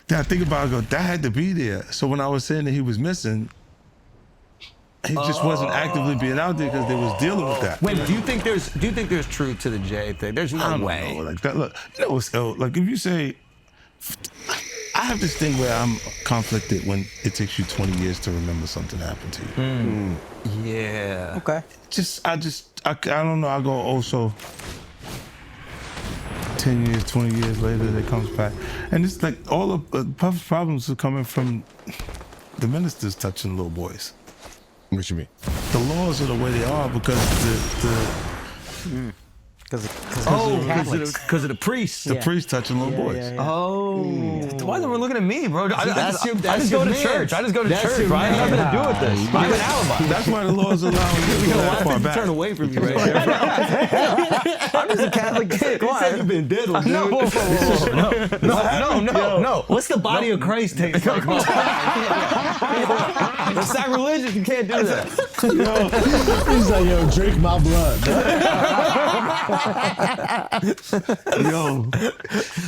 Then I think about it, I go, that had to be there. So when I was saying that he was missing, he just wasn't actively being out there because they was dealing with that. Wait, do you think there's truth to the Jay thing? There's I no don't way. know, like that. Look, you know what's ill? Like if you say, I have this thing where I'm conflicted when it takes you 20 years to remember something happened to you. Yeah. Okay. I don't know. I go also 10 years, 20 years later, it comes back, and it's like all of Puff's problems are coming from the ministers touching little boys. What you mean? The laws are the way they are because Because Because of the priests. the priests touching little boys. Oh. Why is everyone looking at me, bro? I That's just your go to man. church. I just go to That's church, your bro. I have man. nothing to do with this. I have an alibi. That's why the laws allow you to go that far back. Turn away from you right there. I'm just a Catholic kid. Come on. You've been dead, dude. No, no. What's the body of Christ taste like? It's sacrilegious. You can't do that. He's like, yo, drink my blood. Yo,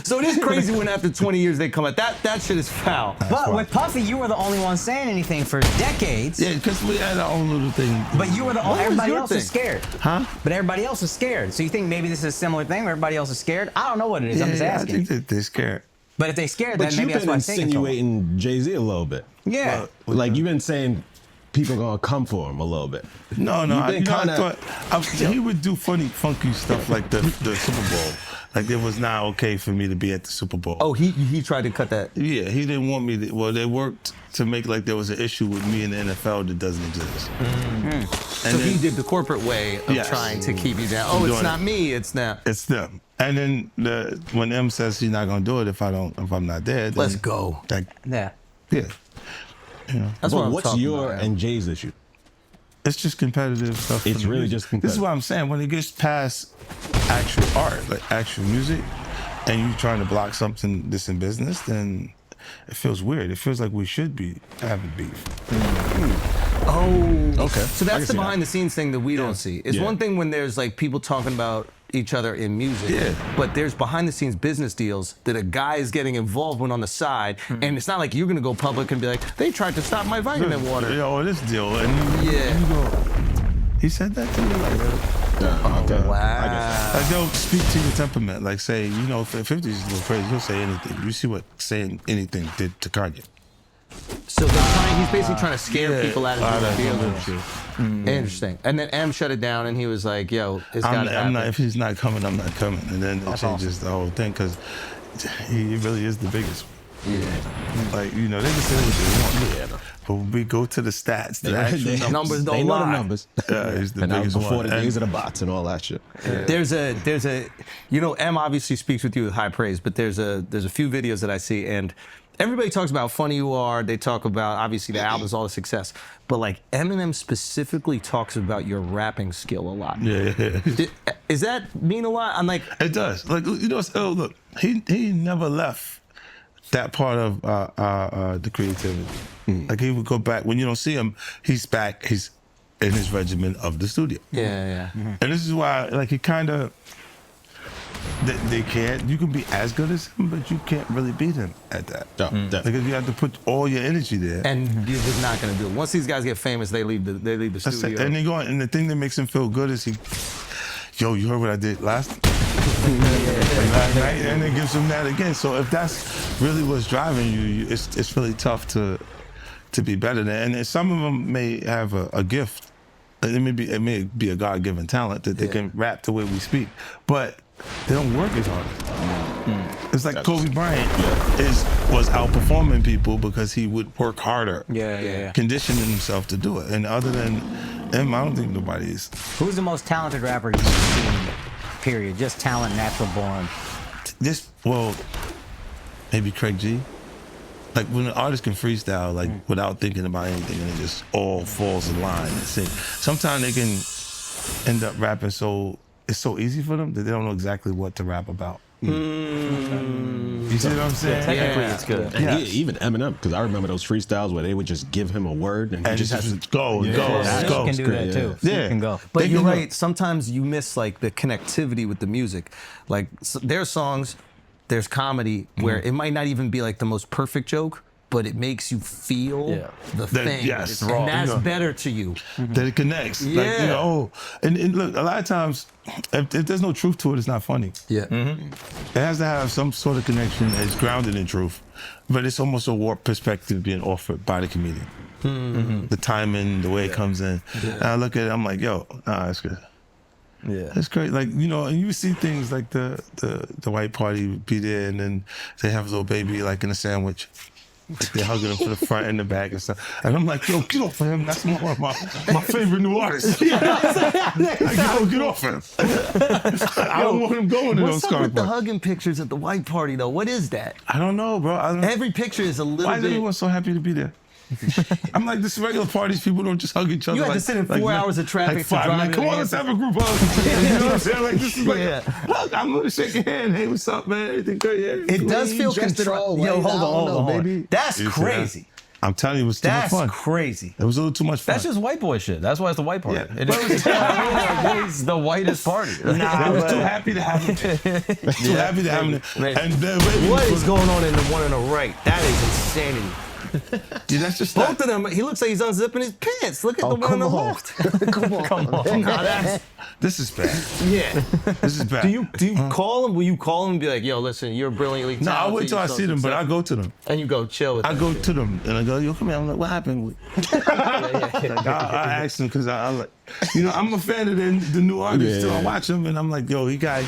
So it is crazy when after 20 years they come out. That shit is foul. But with Puffy, you were the only one saying anything for decades. yeah, because we had our own little thing. But you were the only. Everybody your else thing? is scared. Huh? But everybody else is scared. So you think maybe this is a similar thing where everybody else is scared? I don't know what it is. I'm just I asking. think that they're scared. But if they're scared, But then you've maybe that's been why I'm thinking. insinuating Jay-Z a little bit. Yeah. Like you've been saying people gonna come for him a little bit. No, You've been I kinda- thought he would do funny, funky stuff like the Super Bowl. Like it was not okay for me to be at the Super Bowl. Oh, he tried to cut that. Yeah, he didn't want me to. Well, they worked to make like there was an issue with me in the NFL that doesn't exist. So he did the corporate way of Yes. trying to keep you down. Oh, it's Doing not it. me. It's now. It's them. And then when M says he's not gonna do it if I'm not there, then Let's go. That, Yeah. yeah, you know, That's But what I'm what's talking your about. and Jay's issue? it's just competitive stuff. for It's the really music. just This competitive. is what I'm saying. When it gets past actual art, like actual music, and you trying to block something that's in business, then it feels weird. It feels like we should be having beef. Oh, Okay. So I can that's the see behind the scenes thing that we don't see. It's Yeah. one thing when there's like people talking about each other in music, Yeah. but there's behind the scenes business deals that a guy is getting involved with on the side, and it's not like you're gonna go public and be like, they tried to stop my vitamin water. Yo, this deal, and Yeah. you go. He said that to me, like, Okay. Wow. like they'll speak to your temperament. Like, say, you know, if 50's a little crazy, he'll say anything. You see what saying anything did to Kanye. So he's basically trying to scare people out of doing deals. Interesting. And then M shut it down, and he was like, "Yo, it's got to I'm happen." not. If he's not coming, I'm not coming. And then it changes the whole thing because he really is the biggest. Yeah. Like, you know, they can say what they want. But when we go to the stats, the actual Numbers don't They know lie. the numbers. Yeah, he's the And that was biggest before one. the days And- of the bots and all that shit. There's a, you know, M obviously speaks with you with high praise, but there's a few videos that I see, and everybody talks about how funny you are. They talk about obviously the album's all the success, but like Eminem specifically talks about your rapping skill a lot. Yeah. Is that mean a lot? I'm like, It does. Like, you know, so look, he never left that part of the creativity. Like, he would go back. When you don't see him, he's back. He's in his regimen of the studio. yeah. And this is why, like, he kind of, they can't, you can be as good as him, but you can't really beat him at that. Because you have to put all your energy there. And you're just not gonna do it. Once these guys get famous, they leave the That's it. studio. And they go, and the thing that makes him feel good is yo, you heard what I did last night, and it gives him that again. So if that's really what's driving you, it's really tough to be better than. And some of them may have a gift. It may be a God-given talent that they can rap the way we speak, but they don't work as hard. It's like Kobe Bryant was outperforming people because he would work harder, conditioning himself to do it. And other than him, I don't think nobody is. Who's the most talented rapper you've seen? Period. Just talent, natural born. Well, maybe Craig G. Like when an artist can freestyle, like without thinking about anything, and it just all falls in line and sing. Sometimes they can end up rapping it's so easy for them that they don't know exactly what to rap about. You see what I'm saying? Technically, it's good. And even Eminem, because I remember those freestyles where they would just give him a word and he And just has to go, Snoop can do that too. Yeah. Snoop can go. But They you're can- right. Sometimes you miss like the connectivity with the music. Like there are songs there's comedy where it might not even be like the most perfect joke, but it makes you feel the thing. Yes. It's and that's better to you. That it connects. Like, Yeah. you know, and look, a lot of times, if there's no truth to it, it's not funny. Yeah. It has to have some sort of connection that's grounded in truth, but it's almost a warped perspective being offered by the comedian. The timing, the way it comes in. And I look at it, I'm like, yo, nah, that's good. Yeah. That's great. Like, you know, and you see things like the white party be there and then they have a little baby like in a sandwich. Like they're hugging him from the front and the back and stuff. And I'm like, yo, get off of him. That's one of my favorite new artists. Like, yo, get off him. I don't want him going to those What's up with the parties. hugging pictures at the white party though? What is that? I don't know, bro. I don't know. Every picture is a little Why is bit. everyone so happy to be there? I'm like, this regular parties, people don't just hug each other. You had to like, sit in like, 4 hours of traffic Like to 5 drive minutes. to Come on, the let's have a group hug. You know what I'm saying? Like, this is like, Yeah. look, I'm gonna shake your hand. Hey, what's up, man? Everything good? Yeah. It does feel dressed it all control. Yo, right. hold I on, don't hold know, on, hold on. baby. That's You see crazy. that? I'm telling you, it was too much That's fun. crazy. It was a little too much fun. That's just white boy shit. That's why it's the white party. Yeah. It is, it's the whitest party. I was too happy to have him. Too happy to have him. Man. And then, wait, What is going on in the one on the right? That is insanity. Dude, that's just Both of them, he looks like he's unzipping his pants. Look at the one on the left. Come on. Nah, that's, This is bad. yeah. This is bad. Do you call him? Will you call him and be like, yo, listen, you're brilliantly talented. No, I wait till I you're see them, but I successful." go to them. And you go chill with I them. go to them and I go, yo, come here. I'm like, what happened? Like, I ask them because I like, you know, I'm a fan of the new artists too. I watch them and I'm like, yo, he got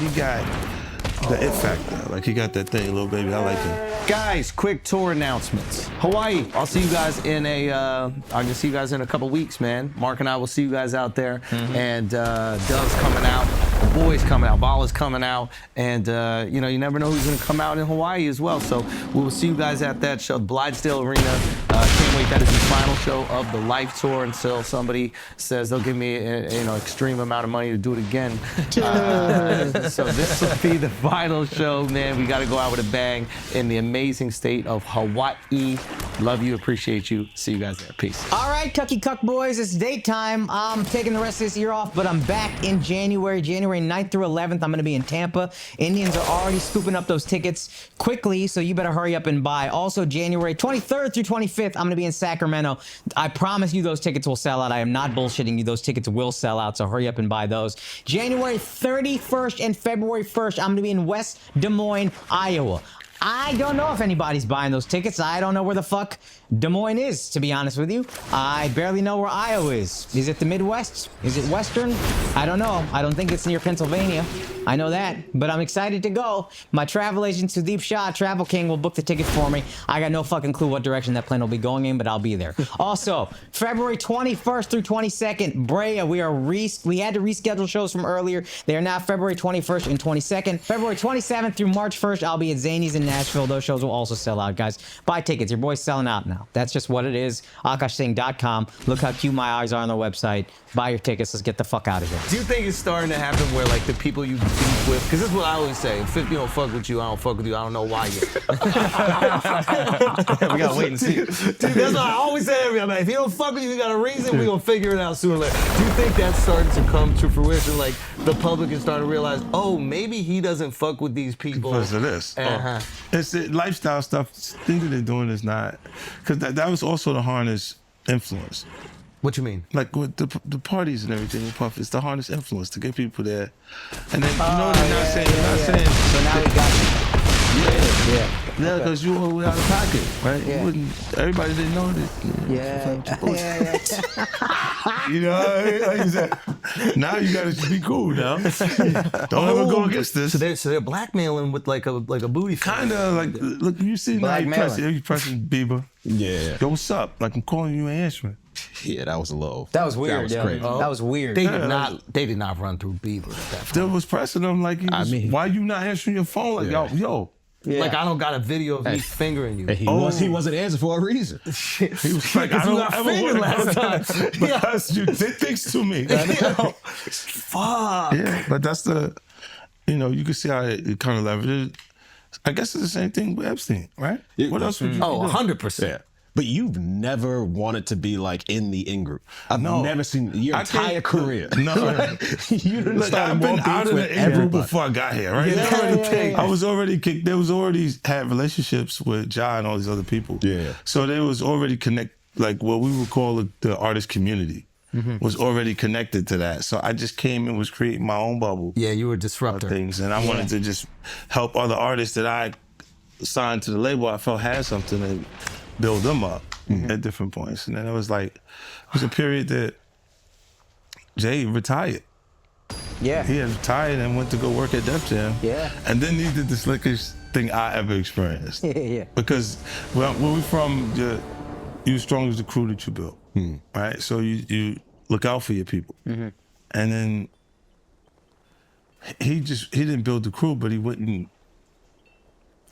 the it factor. Like he got that thing, little baby. I like him. Guys, quick tour announcements. Hawaii, I'll see you guys in I can see you guys in a couple weeks, man. Mark and I will see you guys out there. And Dove's coming out, the boys coming out, Vala's coming out, and you know, you never know who's gonna come out in Hawaii as well. So we will see you guys at that show, Blythedale Arena. Can't wait. That is the final show of the Life Tour until somebody says they'll give me extreme amount of money to do it again. So this will be the final show, man. We got to go out with a bang in the amazing state of Hawaii. Love you, appreciate you. See you guys there. Peace. All right, Cucky Cuck boys, it's date time. I'm taking the rest of this year off, but I'm back in January 9th through 11th. I'm going to be in Tampa. Indians are already scooping up those tickets quickly, so you better hurry up and buy. Also, January 23rd through 25th, I'm going to be in Sacramento. I promise you those tickets will sell out. I am not bullshitting you. Those tickets will sell out, so hurry up and buy those. January 31st and February 1st, I'm going to be in West Des Moines, Iowa. I don't know if anybody's buying those tickets. I don't know where the fuck Des Moines is, to be honest with you. I barely know where Iowa is. Is it the Midwest? Is it Western? I don't know. I don't think it's near Pennsylvania. I know that, but I'm excited to go. My travel agent, Sudeep Shah, Travel King, will book the tickets for me. I got no fucking clue what direction that plane will be going in, but I'll be there. Also, February 21st through 22nd, Brea, we had to reschedule shows from earlier. They are now February 21st and 22nd. February 27th through March 1st, I'll be at Zanies in Nashville. Those shows will also sell out, guys. Buy tickets. Your boy's selling out now. That's just what it is. AkashSingh.com. Look how cute my eyes are on the website. Buy your tickets. Let's get the fuck out of here. Do you think it's starting to happen where like the people you beef with, because this is what I always say, if 50 don't fuck with you, I don't fuck with you, I don't know why yet. We gotta wait and see. Dude, that's what I always say to everybody. If you don't fuck with you, you got a reason, we gonna figure it out sooner or later. Do you think that's starting to come to fruition? Like the public is starting to realize, oh, maybe he doesn't fuck with these people. Because of this. Uh-huh. It's the lifestyle stuff. Things that they're doing is not, because that was also the harness influence. What you mean? Like with the parties and everything with Puff, it's the harness influence to get people there. And then, you know, they're not saying, So now we got you. yeah, because you were out of pocket, right? Yeah. You wouldn't, everybody didn't know that. You know, like you said, now you gotta be cool now. Don't ever go against this. So they're blackmailing with like a booty. Kind of like, look, you see now you pressing Bieber. Yeah. Yo, what's up? Like I'm calling you, ain't answering. Yeah, that was a little. That was weird, That was yo. crazy. That was weird. They did not run through Bieber at that point. Still was pressing him like, why you not answering your phone? Like, yo. Like I don't got a video of me fingering you. And he wasn't answering for a reason. He was like, I don't ever fingered want last time. because you did things to me. Fuck. Yeah, but that's you can see how it kind of leveraged. I guess it's the same thing with Epstein, right? Yeah, What else would you Oh, do? 100%. But you've never wanted to be like in the in group. I've never seen your I entire can't- career. No. You done Look, started I've been more out beef of with the in group everybody. before I got here, right? Yeah. I was already kicked. There was already had relationships with Ja and all these other people. Yeah. So there was already like what we would call the artist community was already connected to that. So I just came and was creating my own bubble Yeah, you were a of disruptor. things, and I wanted to just help other artists that I signed to the label. I felt had something and build them up at different points. And then it was a period that Jay retired. Yeah. He had retired and went to go work at Def Jam. Yeah. And then he did the slickest thing I ever experienced. Yeah. Because where we from, you strong as the crew that you built, right? So you look out for your people. And then he didn't build the crew, but he went and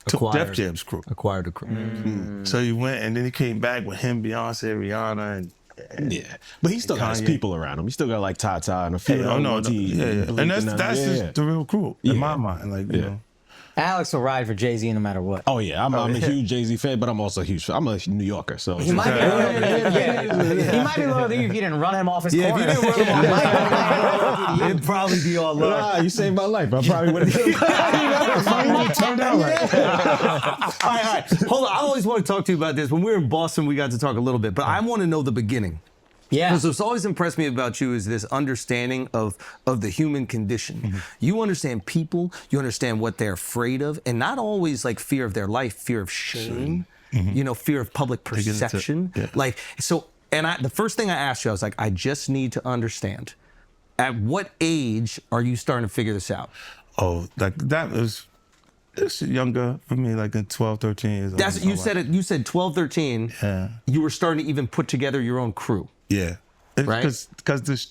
took Acquired. Def Jam's crew. Acquired a crew. So he went and then he came back with him, Beyonce, Rihanna, and Yeah, but he still got his Kanye. people around him. He still got like Tata and a few. oh no, yeah. and that's just the real crew in my mind. Like you Yeah. know, Alex will ride for Jay-Z no matter what. Oh yeah, I'm a huge Jay-Z fan, but I'm also a huge. I'm a New Yorker, so He might be loyal to you. He might be loyal to you if you didn't run him off his Yeah, if corner. you didn't run him off, it'd probably be all love. Ah, you saved my life. I probably would have turned out right. All right. Hold on. I always want to talk to you about this. When we were in Boston, we got to talk a little bit, but I want to know the beginning. Yeah. Because what's always impressed me about you is this understanding of the human condition. You understand people, you understand what they're afraid of, and not always like fear of their life, fear of shame, you know, fear of public get into- perception. yeah. Like, so, and the first thing I asked you, I was like, I just need to understand. At what age are you starting to figure this out? oh, like that was it's younger for me, like in 12, 13 years old. That's you said it. You said 12, 13. Yeah. You were starting to even put together your own crew. Yeah. Right? Because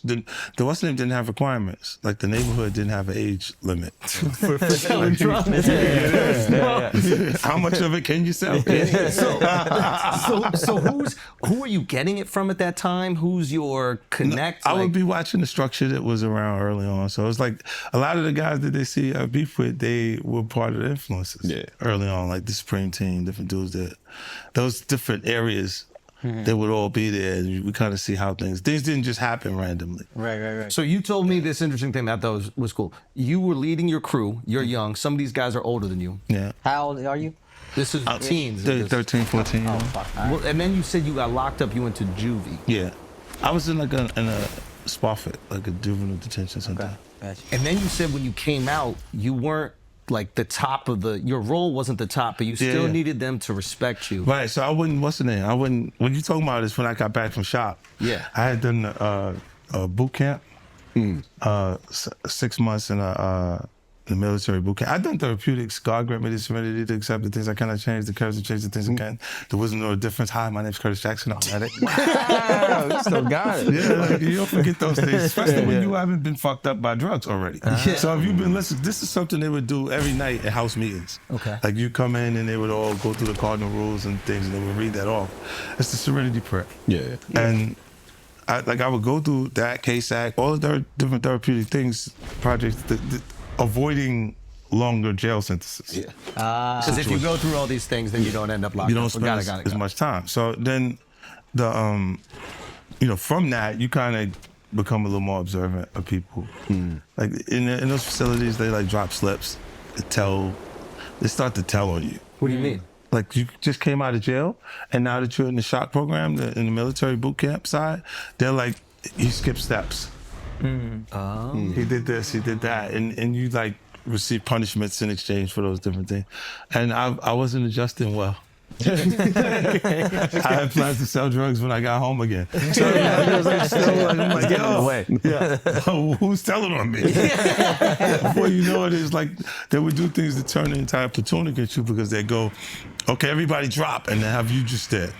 the West End didn't have requirements. Like the neighborhood didn't have an age limit. for Selling drugs. How much of it can you sell? So who are you getting it from at that time? Who's your connect? I would be watching the structure that was around early on. So it's like a lot of the guys that they see I beef with, they were part of the influences early on, like the Supreme Team, different dudes that those different areas. They would all be there, and we kind of see how things didn't just happen randomly. Right. So you told me this interesting thing that I thought was cool. You were leading your crew. You're young. Some of these guys are older than you. Yeah. How old are you? This is teens. 13, 14. Oh, fuck. All right. Well, and then you said you got locked up. You went to juvie. Yeah. I was in a SPOFIT, like a juvenile detention center. Gotcha. And then you said when you came out, you weren't like the top of your role wasn't the top, but you still Yeah. needed them to respect you. Right, so I wouldn't, what's the name? I wouldn't, when you talking about this, when I got back from shop, Yeah. I had done a boot camp, 6 months in the military boot camp. I've done therapeutics. God grant me the serenity to accept the things I cannot change, the courage to change the things I can, the wisdom of the difference. Hi, my name's Curtis Jackson. I'm at it. You still got it. Yeah, like, you don't forget those things, especially when you haven't been fucked up by drugs already. So if you've been listening, this is something they would do every night at house meetings. Okay. Like you come in and they would all go through the cardinal rules and things, and they would read that off. It's the Serenity Prayer. Yeah. And I would go through that, KSAC, all the different therapeutic things, projects, avoiding longer jail sentences. Yeah. Because if you go through all these things, then you don't end up locked You don't up. spend Got as it. much time. So then from that, you kind of become a little more observant of people. Like in those facilities, they like drop slips, they start to tell on you. What do you mean? Like you just came out of jail, and now that you're in the shock program, in the military boot camp side, they're like, he skipped steps. He did this, he did that, and you like receive punishments in exchange for those different things. And I wasn't adjusting well. I had plans to sell drugs when I got home again. So I'm like, yo, yeah, who's telling on me? Before you know it, it's like they would do things to turn the entire platoon against you because they go, okay, everybody drop, and then have you just dead.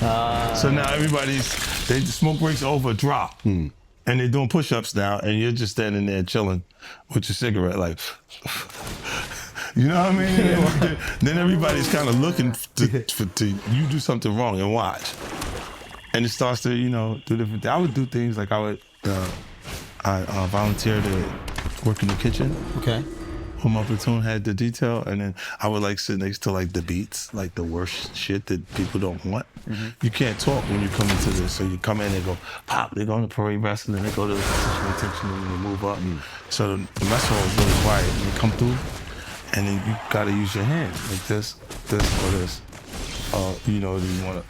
So now the smoke breaks over, drop. And they're doing push-ups now, and you're just standing there chilling with your cigarette, like, you know what I mean? Then everybody's kind of looking to you do something wrong and watch. And it starts to, do different things. I would do things like I volunteer to work in the kitchen. Okay. when my platoon had the detail, and then I would like sit next to like the beats, like the worst shit that people don't want. You can't talk when you come into this, so you come in, they go pop, they go into parade wrestling, and they go to the attention, and they move up. So the mess hall is really quiet, and you come through, and then you gotta use your hands like this, or this. You know, do you want a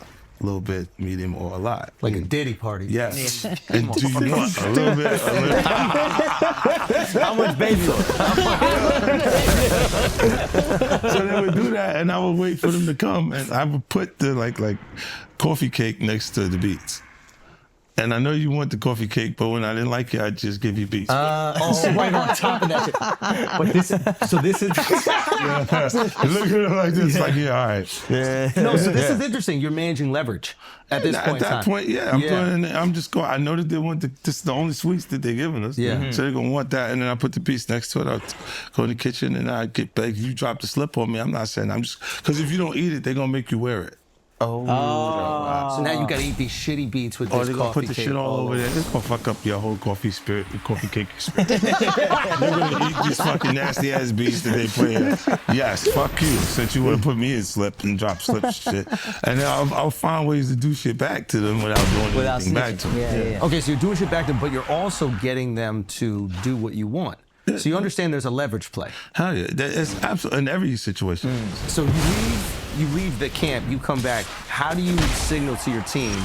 little bit, medium, or a lot? Like a Diddy party. Yes. And do you want a little bit? How much baby? So they would do that, and I would wait for them to come, and I would put the like coffee cake next to the beats. And I know you want the coffee cake, but when I didn't like it, I'd just give you beats. Right on top of that shit. But this is Look at it like this, like, yeah, all right. no. So this is interesting. You're managing leverage at this point. At that point, yeah, I'm just going. I know that they want this is the only sweets that they're giving us. Yeah. So they're gonna want that, and then I put the piece next to it. I'll go in the kitchen and I get back. You drop the slip on me. I'm not saying. I'm just because if you don't eat it, they're gonna make you wear it. So now you got to eat these shitty beats with Or this they're gonna coffee put the cake shit all over there. It's gonna fuck up your whole coffee cake experience. They're gonna eat these fucking nasty ass beats that they play. Yes, fuck you. Since you wanna put me in slip and drop slips shit. And then I'll find ways to do shit back to them without doing anything back to them. Yeah. Okay, so you're doing shit back to them, but you're also getting them to do what you want. So you understand there's a leverage play. Hell yeah. It's absolutely in every situation. So you leave the camp, you come back. How do you signal to your team?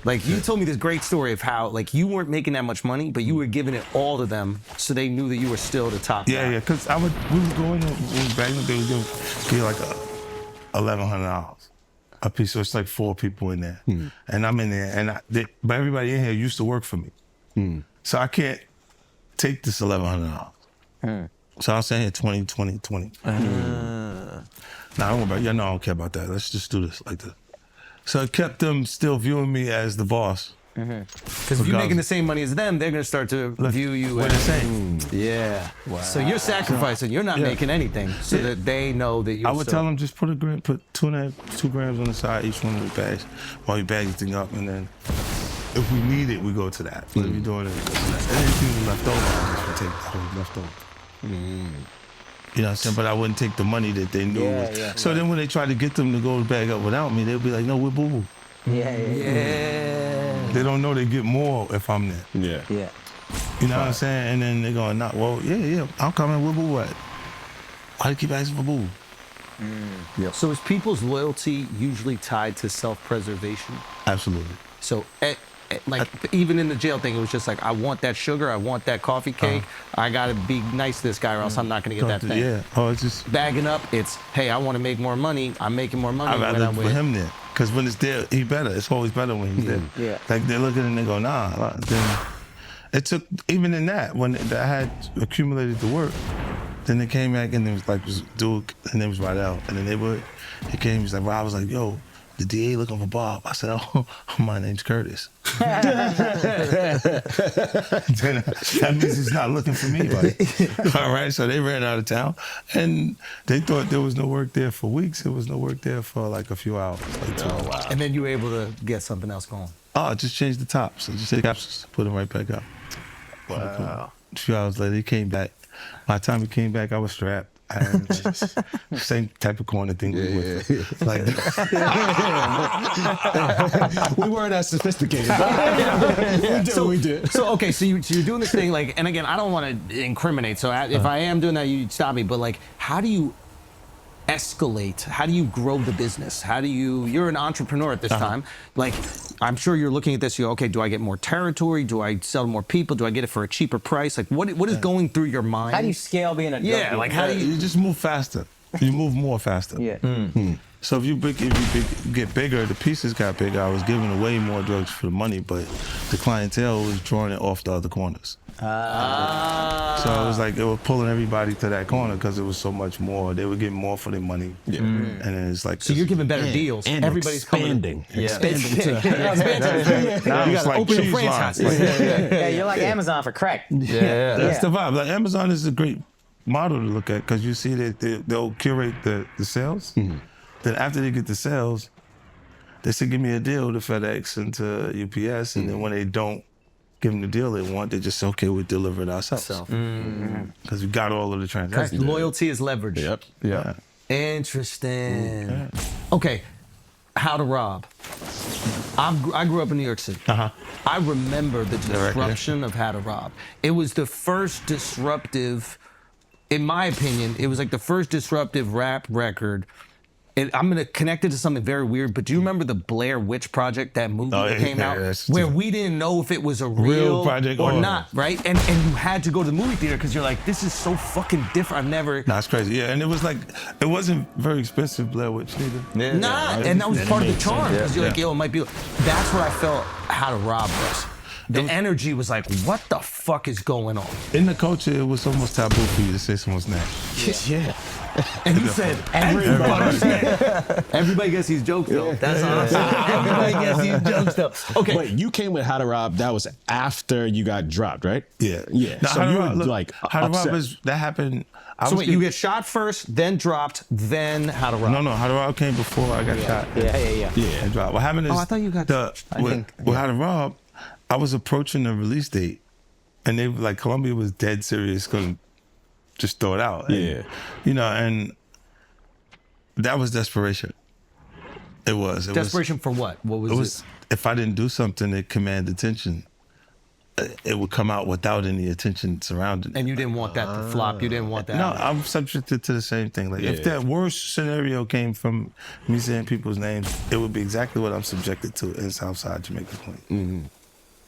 Like you told me this great story of how like you weren't making that much money, but you were giving it all to them, so they knew that you were still the top Yeah, guy. yeah. Cause we would go in there, back then they would give like $1,100 a piece. So it's like 4 people in there, and I'm in there, and but everybody in here used to work for me, so I can't take this $1,100. So I'll say here 20. Nah, don't worry about it. Yeah, no, I don't care about that. Let's just do this like this. So it kept them still viewing me as the boss. Because if you're making the same money as them, they're gonna start to view you We're as the same. Yeah. Wow. So you're sacrificing. You're not making anything, so that they know that you're. I would tell them just put 2 grams on the side, each one of the bags, while you bag everything up, and then if we need it, we go to that. But if you're doing it, we go to that. And anything left over, I just would take the whole left over. You know what I'm saying? But I wouldn't take the money that they knew. So then when they tried to get them to go bag up without me, they'd be like, no, we're boo-boo. Yeah. They don't know they get more if I'm there. Yeah. Yeah. You know what I'm saying? And then they're going, nah, well, yeah, I'm coming with boo. What? Why do you keep asking for boo? So is people's loyalty usually tied to self-preservation? Absolutely. So, like, even in the jail thing, it was just like, I want that sugar, I want that coffee cake, I gotta be nice to this guy or else I'm not gonna get that thing. Yeah. Oh, it's just. Bagging up, it's, hey, I wanna make more money, I'm making more money I'd when rather I'm for with him there. Because when it's there, he better. It's always better when he's there. Yeah. Like they're looking and they go, nah. Then it took, even in that, when I had accumulated the work, then they came back and it was like, dude, his name was Rydell. And then he came, he's like, I was like, yo, the DA looking for Bob. I said, oh, my name's Curtis. Then that means he's not looking for me, buddy. All right, so they ran out of town, and they thought there was no work there for weeks. There was no work there for like a few hours, like 2 hours. And then you were able to get something else going. Oh, just change the tops. I just take the tops, put them right back up. Wow. A few hours later, he came back. By the time he came back, I was strapped. And same type of corner thing we went through. Like, We weren't as sophisticated. We did what we did. So okay, so you're doing this thing like, and again, I don't want to incriminate. So if I am doing that, you stop me. But like, how do you escalate? How do you grow the business? How do you're an entrepreneur at this time. Like, I'm sure you're looking at this, you go, okay, do I get more territory? Do I sell to more people? Do I get it for a cheaper price? Like, what is going through your mind? How do you scale being a drug Yeah, dealer? like how do you... You just move faster. You move more faster. Yeah. So if you get bigger, the pieces got bigger. I was giving away more drugs for the money, but the clientele was drawing it off the other corners. So it was like it was pulling everybody to that corner because it was so much more. They were getting more for their money. Yeah. And then it's like So you're giving better deals. And Everybody's expanding. Expanding to... now You it's gotta like open a cheese franchise. lines. Yeah, you're like Amazon for crack. That's the vibe. Like Amazon is a great model to look at because you see that they'll curate the sales. Then after they get the sales, they say, give me a deal to FedEx and to UPS. And then when they don't give them the deal they want. They just say, okay, we'll deliver it ourselves. Because we got all of the Because transactions. loyalty is leverage. Yep. Yeah. Interesting. Okay, How to Rob. I grew up in New York City. I remember the disruption of How to Rob. It was the first disruptive, in my opinion, it was like the first disruptive rap record. I'm gonna connect it to something very weird, but do you remember the Blair Witch Project, that movie Oh, that came yeah, out, that's where true. we didn't know if it was a real project or or- not, right? And you had to go to the movie theater because you're like, this is so fucking different. I've never. No, it's crazy. Yeah, and it was like, it wasn't very expensive, Blair Witch neither. Nah, and that was part of the charm because you're like, Yeah. yo, it might be. That's where I felt How to Rob was. The energy was like, what the fuck is going on? In the culture, it was almost taboo for you to say someone's name. Yeah. And you said everybody gets these jokes though. That's awesome. Everybody gets these jokes though. Okay. Wait, you came with How to Rob. That was after you got dropped, right? Yeah. Yeah. Now, So How to you Rob- were look, like How to Rob upset. is, that happened. I So was wait, getting- you get shot first, then dropped, then How to Rob. No, How to Rob came before I got shot. Yeah. And dropped. What happened is, I thought you got- with How to Rob, I was approaching the release date, and they were like, Columbia was dead serious, couldn't just throw it out. And, Yeah. you know, and that was desperation. It was. It Desperation for what? What was It it? was. If I didn't do something that command attention, it would come out without any attention surrounding it. And you didn't want that to flop. You didn't want that. No, I'm subjected to the same thing. Like if Yeah. that worst scenario came from me saying people's names, it would be exactly what I'm subjected to in Southside Jamaica Queen.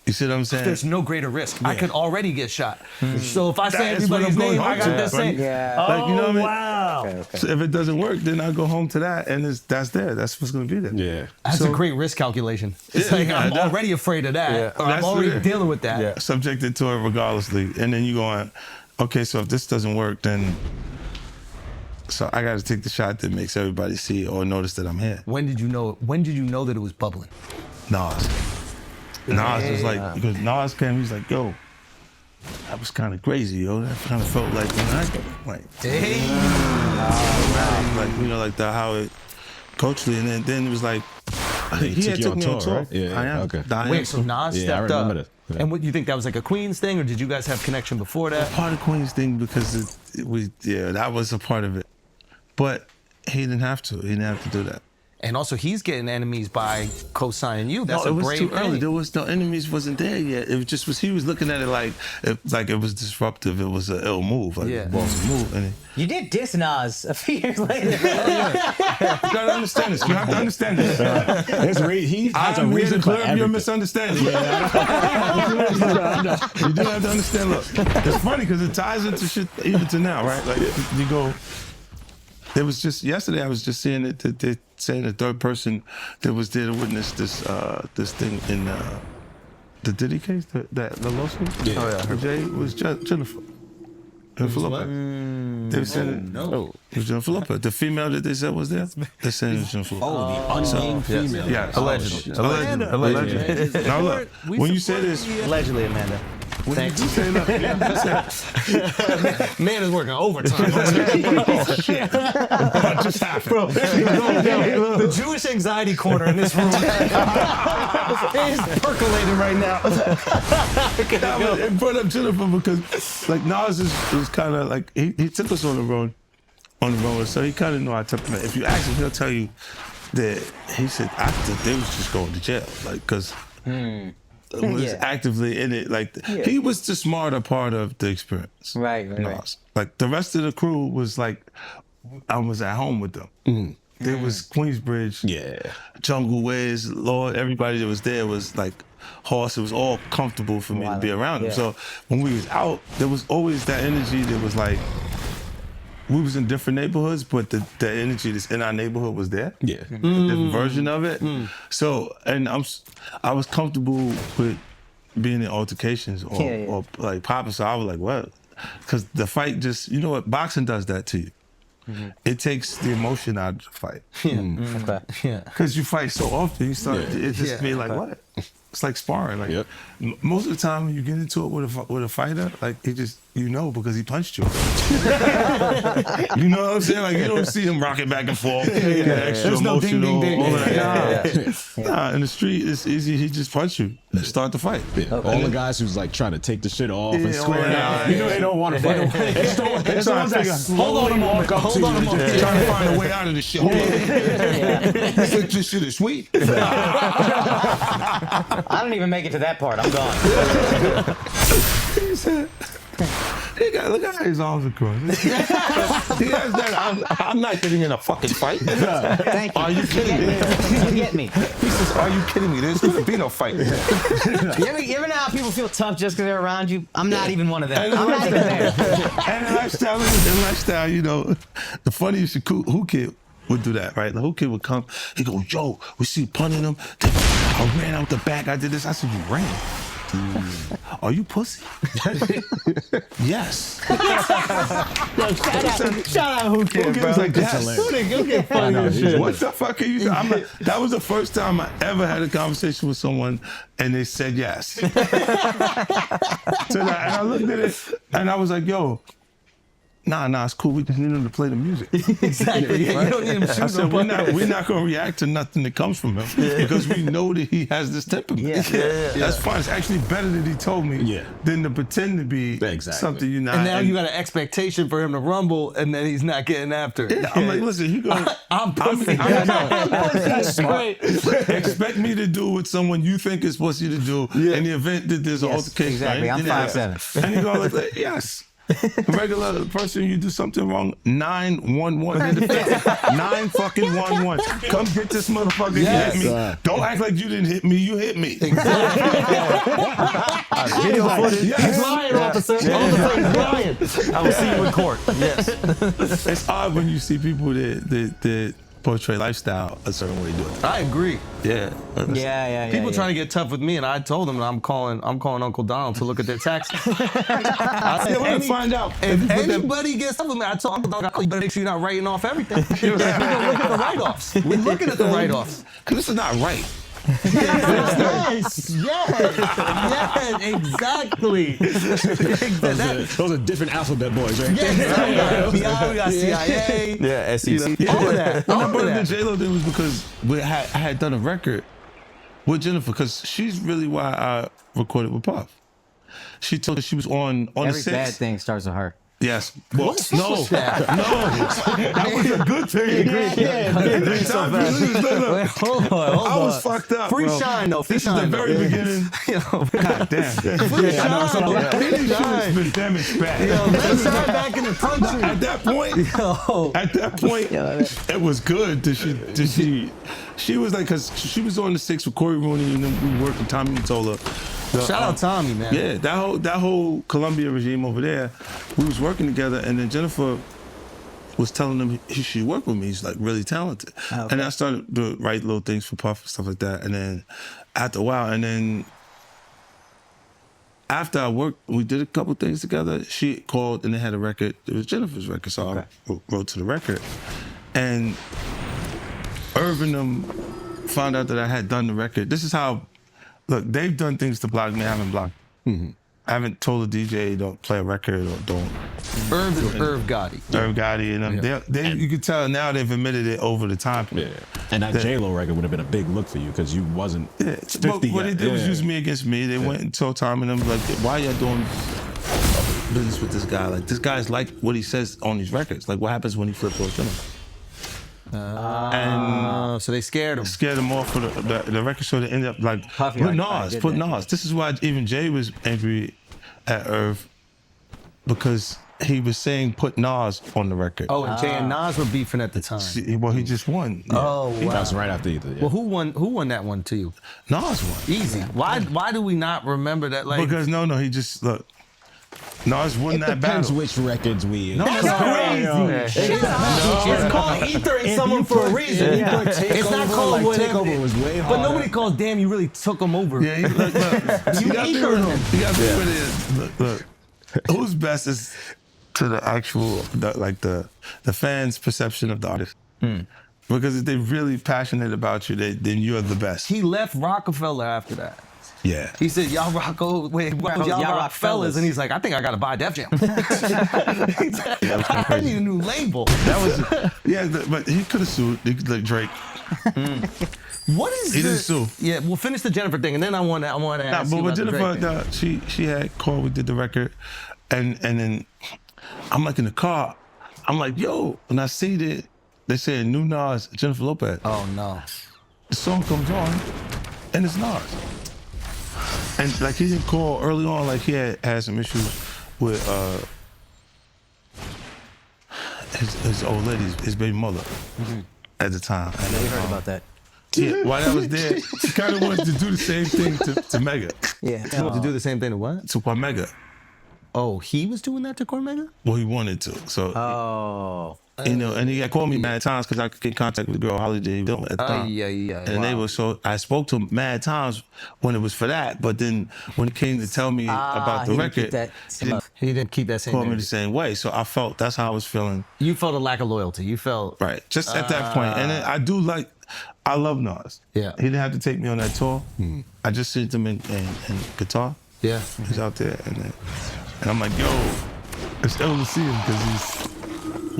You see what I'm saying? There's no greater risk. I could already get shot. So if I say That is what everybody's I'm going name, I home got to, that right? same. Yeah. Like, you know what I mean? Wow. So if it doesn't work, then I go home to that, and that's there. That's what's gonna be there. Yeah. That's a So- great risk calculation. It's Yeah, like yeah, I'm that- already afraid of that. Or I'm That's already it. dealing with that. Subjected to it regardlessly, and then you going, okay, so if this doesn't work, then so I got to take the shot that makes everybody see or notice that I'm here. When did you know? When did you know that it was bubbling? Nas was like, because Nas came, he's like, yo, that was kind of crazy, yo. That kind of felt like, you know, like, like, you know, like the how it culturally, and then it was like, he had took me on tour. right? Yeah, I am. okay. I am. Wait, so Nas Yeah, I stepped remember up. that. Yeah. And what you think that was like a Queens thing, or did you guys have connection before that? Part of Queen's thing because that was a part of it, but he didn't have to. He didn't have to do that. And also, he's getting enemies by co-signing you. That's No, a it was brave too early. thing. There was no enemies. Wasn't there yet. It just was. He was looking at it like it was disruptive. It was an ill move, like Yeah. a boss move. And You did diss Nas a few years later. you gotta understand this. You have to understand this. He has a I'm here reason to for clear up your everything. misunderstanding. You do have to understand. Look, it's funny because it ties into shit even to now, right? Like you go. There was just yesterday. I was just seeing it. They're saying the third person that was there to witness this this thing in the Diddy case, the lawsuit. Yeah. Oh yeah, Jay was Jennifer. Jennifer Lopez. They were saying it was Jennifer Lopez. The female that they said was there. They're saying it was Jennifer Lopez. Oh, the unnamed female. Yes. Allegedly. Allegedly. Allegedly. Now look, when you say this, Allegedly, Amanda. when you say look, Man is working overtime. what just happened? The Jewish anxiety corner in this room is percolating right now. It brought up Jennifer because like Nas is kind of like he took us on the road, so he kind of knew our temperament. If you ask him, he'll tell you that he said after they was just going to jail, like because. Was Yeah. actively in it, like he was the smarter part of the experience. Right. Nas. Like the rest of the crew was like, I was at home with them. There was Queensbridge, Yeah. Jungle Ways, Lord, everybody that was there was like horse. It was all comfortable for me to be around them. Yeah. So when we was out, there was always that energy that was like, we was in different neighborhoods, but the energy that's in our neighborhood was there. Yeah. A different version of it. So, and I was comfortable with being in altercations or, Yeah, yeah. or like popping. So I was like, what? Because the fight just, you know what, boxing does that to you. It takes the emotion out of the fight. Okay. Yeah. Because you fight so often, you start, it just Yeah. be like, what? It's like sparring. Like Yep. most of the time when you get into it with a fighter, like he just, you know because he punched you. You know what I'm saying? Like you don't see him rocking back and forth, get extra There's no ding, emotional. ding, ding. all of that. Yeah. Nah, in the street it's easy. He just punch you, start the fight. Yeah. All the guys who's like trying to take the shit off and square it out. yeah. You know they don't want to fight. It's the ones that slowly walk up to you. Trying to find a way out of this shit. Hold on. This shit is sweet. I don't even make it to that part. I'm gone. He said, look at how his arms are crossed. He has that. I'm not getting in a fucking fight. Thank you. Are you kidding me? You get me. He says, are you kidding me? There's gonna be no fight. You ever know how people feel tough just because they're around you? I'm not even one of them. I'm not even there. And the lifestyle, you know, the funniest who kid would do that, right? The who kid would come, he go, yo, we see punting him. I ran out the back, I did this. I said, you ran? Are you pussy? Yes. Shout out who kid, bro. Was like, yes. Who kid funny as shit. What the fuck are you doing? That was the first time I ever had a conversation with someone and they said yes. And I looked at it and I was like, yo, nah, it's cool. We just need him to play the music. Exactly. Right? You don't need him I shooting said, no we're not going to react to nothing that comes from him because we know that he has this temperament. That's fine. It's actually better that he told me than to pretend to be something you're not. And now you got an expectation for him to rumble, and then he's not getting after it. Yeah, I'm like, listen, he going. I'm pussy. That's great. Expect me to do what someone you think is supposed to do in the event that there's an altercation. Exactly. Right? I'm 5'7". And you go like, yes. A regular person, you do something wrong, 911. 9 fucking 11. Come get this motherfucker. Yes. You hit me. Don't act like you didn't hit me. You hit me. Video footage. Yes. He's lying, officer. Officer, he's lying. I will see you in court. Yes. It's odd when you see people that portray lifestyle a certain way to do it. I agree. Yeah. People trying to get tough with me, and I told them that I'm calling Uncle Donald to look at their taxes. I said, want to find out. If anybody gets tough with me, I told Uncle Donald, you better make sure you're not writing off everything. We're gonna look at the write-offs. We're looking at the write-offs. Because this is not right. Yes, exactly. Those are different alphabet boys, right? Yeah, we got CIA. Yeah, SEC. All of that. All All of the that. J-Lo did was because I had done a record with Jennifer because she's really why I recorded with Puff. She told us she was on Every the 6th. bad thing starts with her. Yes. Well, no. that? That was a good thing. Hold on. I was fucked up. Free bro. shine, though. Free This is the shine, very though. beginning. God damn. Free shine. Free shine. Been damaged bad. Let's shine back in the country. At that point, it was good. She was like, because she was on the 6th with Corey Rooney, and then we worked with Tommy Mottola. Shout out Tommy, man. Yeah, that whole Columbia regime over there, we was working together, and then Jennifer was telling him he should work with me. He's like really talented. Okay. And I started to write little things for Puff and stuff like that. And then after a while, after I worked, we did a couple things together. She called and they had a record. It was Jennifer's record, so I wrote to the record. And Irv and them found out that I had done the record. This is how, look, they've done things to block me. I haven't blocked. I haven't told a DJ don't play a record or don't. Irv Gotti. Irv Gotti and them. They, you can tell now they've admitted it over the time. Yeah. And that J-Lo record would have been a big look for you because you wasn't 50 What they did was use me against me. They went and told Tom and them, like, why y'all doing business with this guy? Like, this guy's like what he says on these records. Like, what happens when he flips those channels? And So they scared him. scared him off for the record, so they ended up like Puffy, put I Nas, did put that. Nas. This is why even Jay was angry at Irv because he was saying put Nas on the record. Oh, and Jay and Nas were beefing at the time. Well, he just won. Oh, wow. That was right after either. Yeah. Well, who won that one to you? Nas won. Easy. Why do we not remember that? Like, Because he just look. Nas won It that depends battle. which records we. that's crazy. It's called ethering someone for a reason. It's not called whatever. Takeover was way But harder. nobody calls damn you really took him over. Yeah, look. You gotta be with him. You gotta be with it. Look. Who's best is to the actual, the fans' perception of the artist. Because if they're really passionate about you, then you're the best. He left Rockefeller after that. Yeah. He said, y'all rock, y'all rock fellas. And he's like, I think I got to buy Def Jam. I need a new label. That was, yeah, but he could have sued. He could, like Drake. What is He didn't this? sue. Yeah, we'll finish the Jennifer thing, and then I want to ask But you with about the Drake Jennifer, thing. she had called. We did the record, and then I'm like in the car. I'm like, yo, and I see that they said new Nas, Jennifer Lopez. Oh, no. The song comes on, and it's Nas. And like he didn't call early on, like he had some issues with his old lady, his baby mother at the time. And We heard about that. yeah, while I was there, he kind of wanted to do the same thing to Mega, Yeah. You want to do the same thing to what? to Cormega. Oh, he was doing that to Cormega? Well, he wanted to. So, Oh. you know, and he had called me mad times because I could get in contact with the girl Holiday Bill at the time. yeah. And they were I spoke to him mad times when it was for that. But then when it came to tell me about the he didn't keep record, that he didn't He didn't keep that same call me the energy. same way. So I felt that's how I was feeling. You felt a lack of loyalty. You felt... Right. Just at that point. And then I love Nas. Yeah. He didn't have to take me on that tour. I just seen him in guitar. Yeah. He's out there. And I'm like, yo, it's ill to see him because he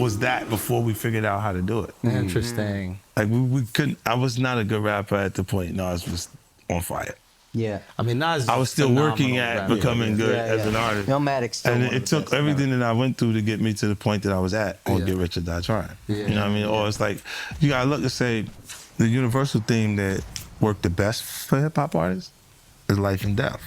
was that before we figured out how to do it. Interesting. Like we couldn't, I was not a good rapper at the point Nas was on fire. Yeah. I mean, Nas is I was still phenomenal working at rapper. becoming good as an artist. Illmatic's still And one of it the took best everything that I went through to get me to the point that I was at on Yeah. Get Rich or Die Trying. Yeah. You know what I mean? Or it's like, you gotta look and say, the universal theme that worked the best for hip hop artists is life and death.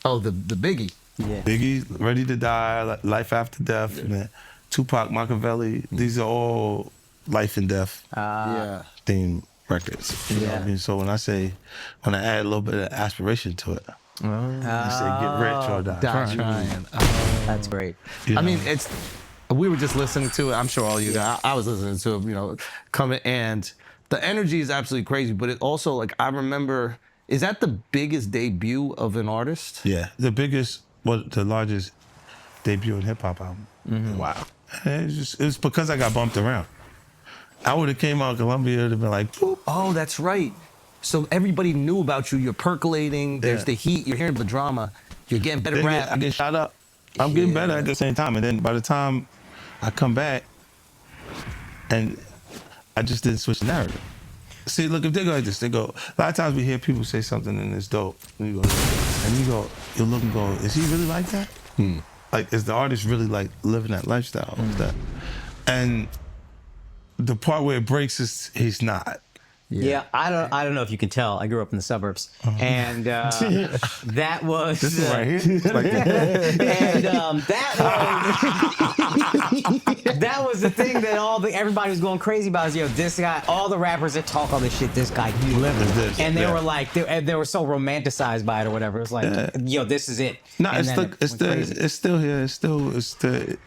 Oh, the Biggie. Yeah. Biggie, Ready to Die, Life After Death, man. Tupac, Machiavelli, these are all life and death Yeah. theme records. You know what I Yeah. mean? So when I add a little bit of aspiration to it, I say get rich or die, Die trying. trying. That's great. You I know? mean, we were just listening to it. I'm sure all you guys, I was listening to it, you know, coming, and the energy is absolutely crazy, but it also, like, I remember, is that the biggest debut of an artist? Yeah, the largest debut in hip hop album. Wow. And it's because I got bumped around. I would have came out of Columbia, it would have been like, boop. Oh, that's right. So everybody knew about you. You're percolating. There's Yeah. the heat. You're hearing the drama. You're getting better Then rap. I get shot up. I'm getting better at the same time. And then by the time I come back, and I just didn't switch the narrative. See, look, if they go like this, they go, a lot of times we hear people say something and it's dope. And you look and go, is he really like that? Like, is the artist really like living that lifestyle? Is that? And the part where it breaks is he's not. Yeah, I don't know if you can tell. I grew up in the suburbs, and that was This is right here. Like, and that was the thing that everybody was going crazy about. Is this guy, all the rappers that talk all this shit, this guy he living, Is this, and they yeah. were like they were so romanticized by it or whatever. It was like, this is it. no, And then it's still here. It's the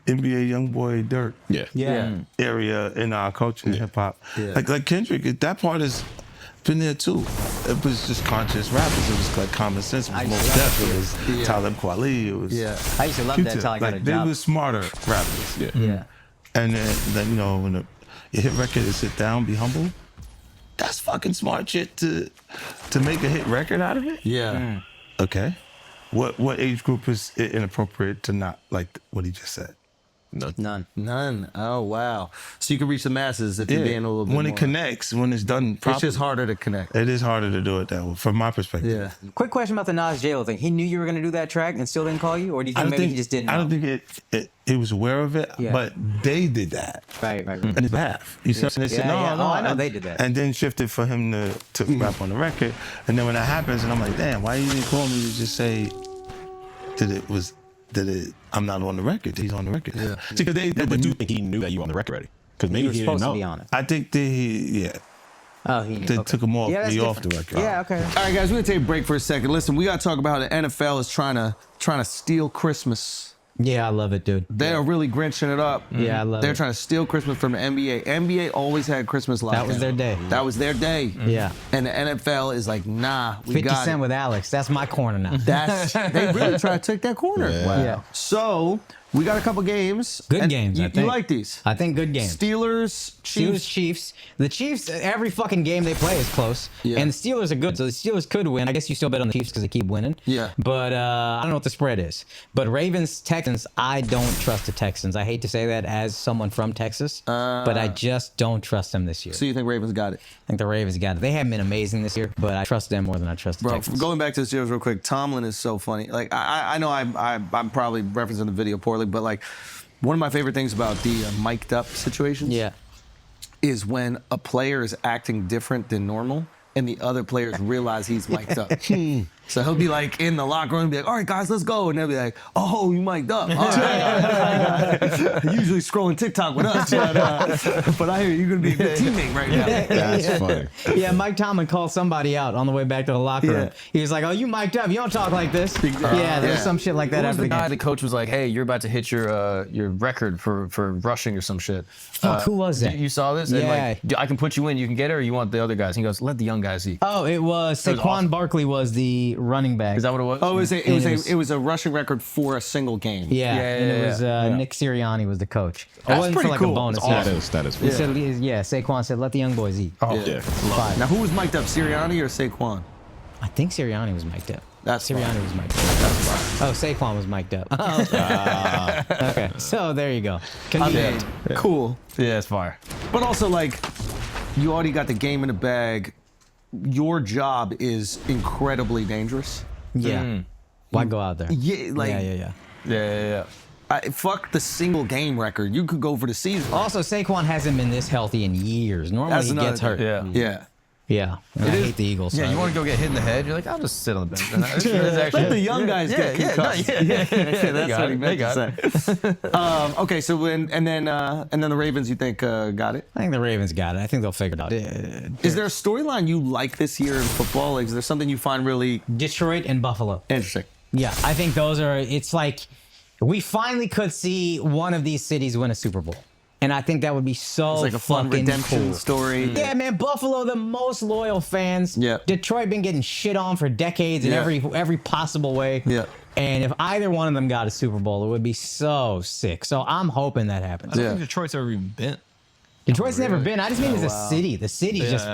NBA YoungBoy Dirt. yeah. Area in our culture in hip hop. Yeah. Like Kendrick, that part has been there too. It was just conscious rappers. It was like common sense. It was Mos Def. It was Talib Kweli. It was I used to love that till I got a they job. were smarter rappers. Yeah. And then when your hit record is Sit Down, Be Humble. That's fucking smart shit to make a hit record out of it. Yeah. Okay. What age group is it inappropriate to not like what he just said? None. None. Oh, wow. So you can reach the masses if you're being a little bit when more. it connects, when it's done properly. It's just harder to connect. It is harder to do it that way, from my perspective. Yeah. Quick question about the Nas J.Lo thing. He knew you were going to do that track and still didn't call you, or do you think maybe he just didn't know? I don't think he was aware of it, Yeah. but they did that. Right. And it's half. You see what I'm saying? They said, Yeah, no, yeah. Oh, I know and- they did that. And then shifted for him to rap on the record. And then when that happens, and I'm like, damn, why you didn't call me to just say I'm not on the record. He's on the record. Yeah. See, 'cause they But do you think he knew that you were on the record already? Because He maybe was he didn't supposed know. to be on it. I think they Oh, he knew. they Okay. took him off, Yeah, that's me off the different. record. Yeah, okay. All right, guys, we're gonna take a break for a second. Listen, we gotta talk about how the NFL is trying to steal Christmas. Yeah, I love it, dude. They are really grinching it up. Yeah, I love They're it. trying to steal Christmas from the NBA. NBA always had Christmas lockdown. That was their day. That was their day. Yeah. And the NFL is like, nah, we 50 got Cent it. with Alex. That's my corner now. They really try to take that corner. Wow. Yeah. So We got a couple games. Good and games, You, I think. you like these? I think good games. Steelers, Steelers, Chiefs. Chiefs. The Chiefs, every fucking game they play is close. Yeah. And the Steelers are good, so the Steelers could win. I guess you still bet on the Chiefs because they keep winning. Yeah. But I don't know what the spread is. But Ravens, Texans, I don't trust the Texans. I hate to say that as someone from Texas, but I just don't trust them this year. So you think Ravens got it? I think the Ravens got it. They haven't been amazing this year, but I trust them more than I trust the Bro, Texans. going back to the Steelers real quick, Tomlin is so funny. Like, I know I'm probably referencing the video poorly, but like, one of my favorite things about the mic'd up situations Yeah. is when a player is acting different than normal and the other players realize he's mic'd up. So he'll be like in the locker room and be like, all right, guys, let's go. And they'll be like, oh, you mic'd up. All right. Usually scrolling TikTok with us, but I hear you're going to be a good teammate right now. That's funny. Yeah, Mike Tomlin called somebody out on the way back to the locker room. Yeah. He was like, "Oh, you mic'd up. You don't talk like this." Yeah, there was Yeah. some shit like that Who was after the the guy? game. The coach was like, "Hey, you're about to hit your record for rushing or some shit." Fuck, who was that? You saw this? And Yeah. like, I can put you in. You can get it, or you want the other guys? And he goes, "Let the young guys eat." Oh, it was Saquon awesome. Barkley was the running back. Is that what it was? Oh, it And was a rushing record for a single game. yeah, Yeah, and yeah, it was yeah. Nick Sirianni was the coach. It That's wasn't for pretty like cool. a bonus. That's That is. He said, Saquon said, "Let the young boys eat." Oh, Yeah. Fine. Now, who was mic'd up, Sirianni or Saquon? I think Sirianni was mic'd up. That's Sirianni fine. was mic'd up. Oh, Saquon was mic'd up. Oh, okay, so there you go. I Convenient. mean, cool. yeah, it's fire. But also, like, you already got the game in the bag. Your job is incredibly dangerous. Yeah. Why go out there? Yeah, like, Yeah, yeah, yeah. fuck the single game record. You could go for the season. Also, Saquon hasn't been this healthy in years. Normally That's he another gets hurt. thing. Yeah. Yeah. Yeah. And I hate the Eagles. Yeah, so you I- want to go get hit in the head? You're like, I'll just sit on the bench. It's actually- Let the young guys get concussed. That's what he meant to say. Okay, so and then the Ravens, you think got it? I think the Ravens got it. I think they'll figure it out. Is there a storyline you like this year in football? Like, is there something you find really Detroit and Buffalo. interesting? Yeah, I think those are. It's like we finally could see one of these cities win a Super Bowl, and I think that would be so It's like a fun fucking redemption cool. story. Yeah, man, Buffalo, the most loyal fans. Yeah. Detroit been getting shit on for decades in Yeah. every possible way. Yeah. And if either one of them got a Super Bowl, it would be so sick. So I'm hoping that happens. I don't Yeah. think Detroit's ever even been. Detroit's never been. I just mean as a city. The city's just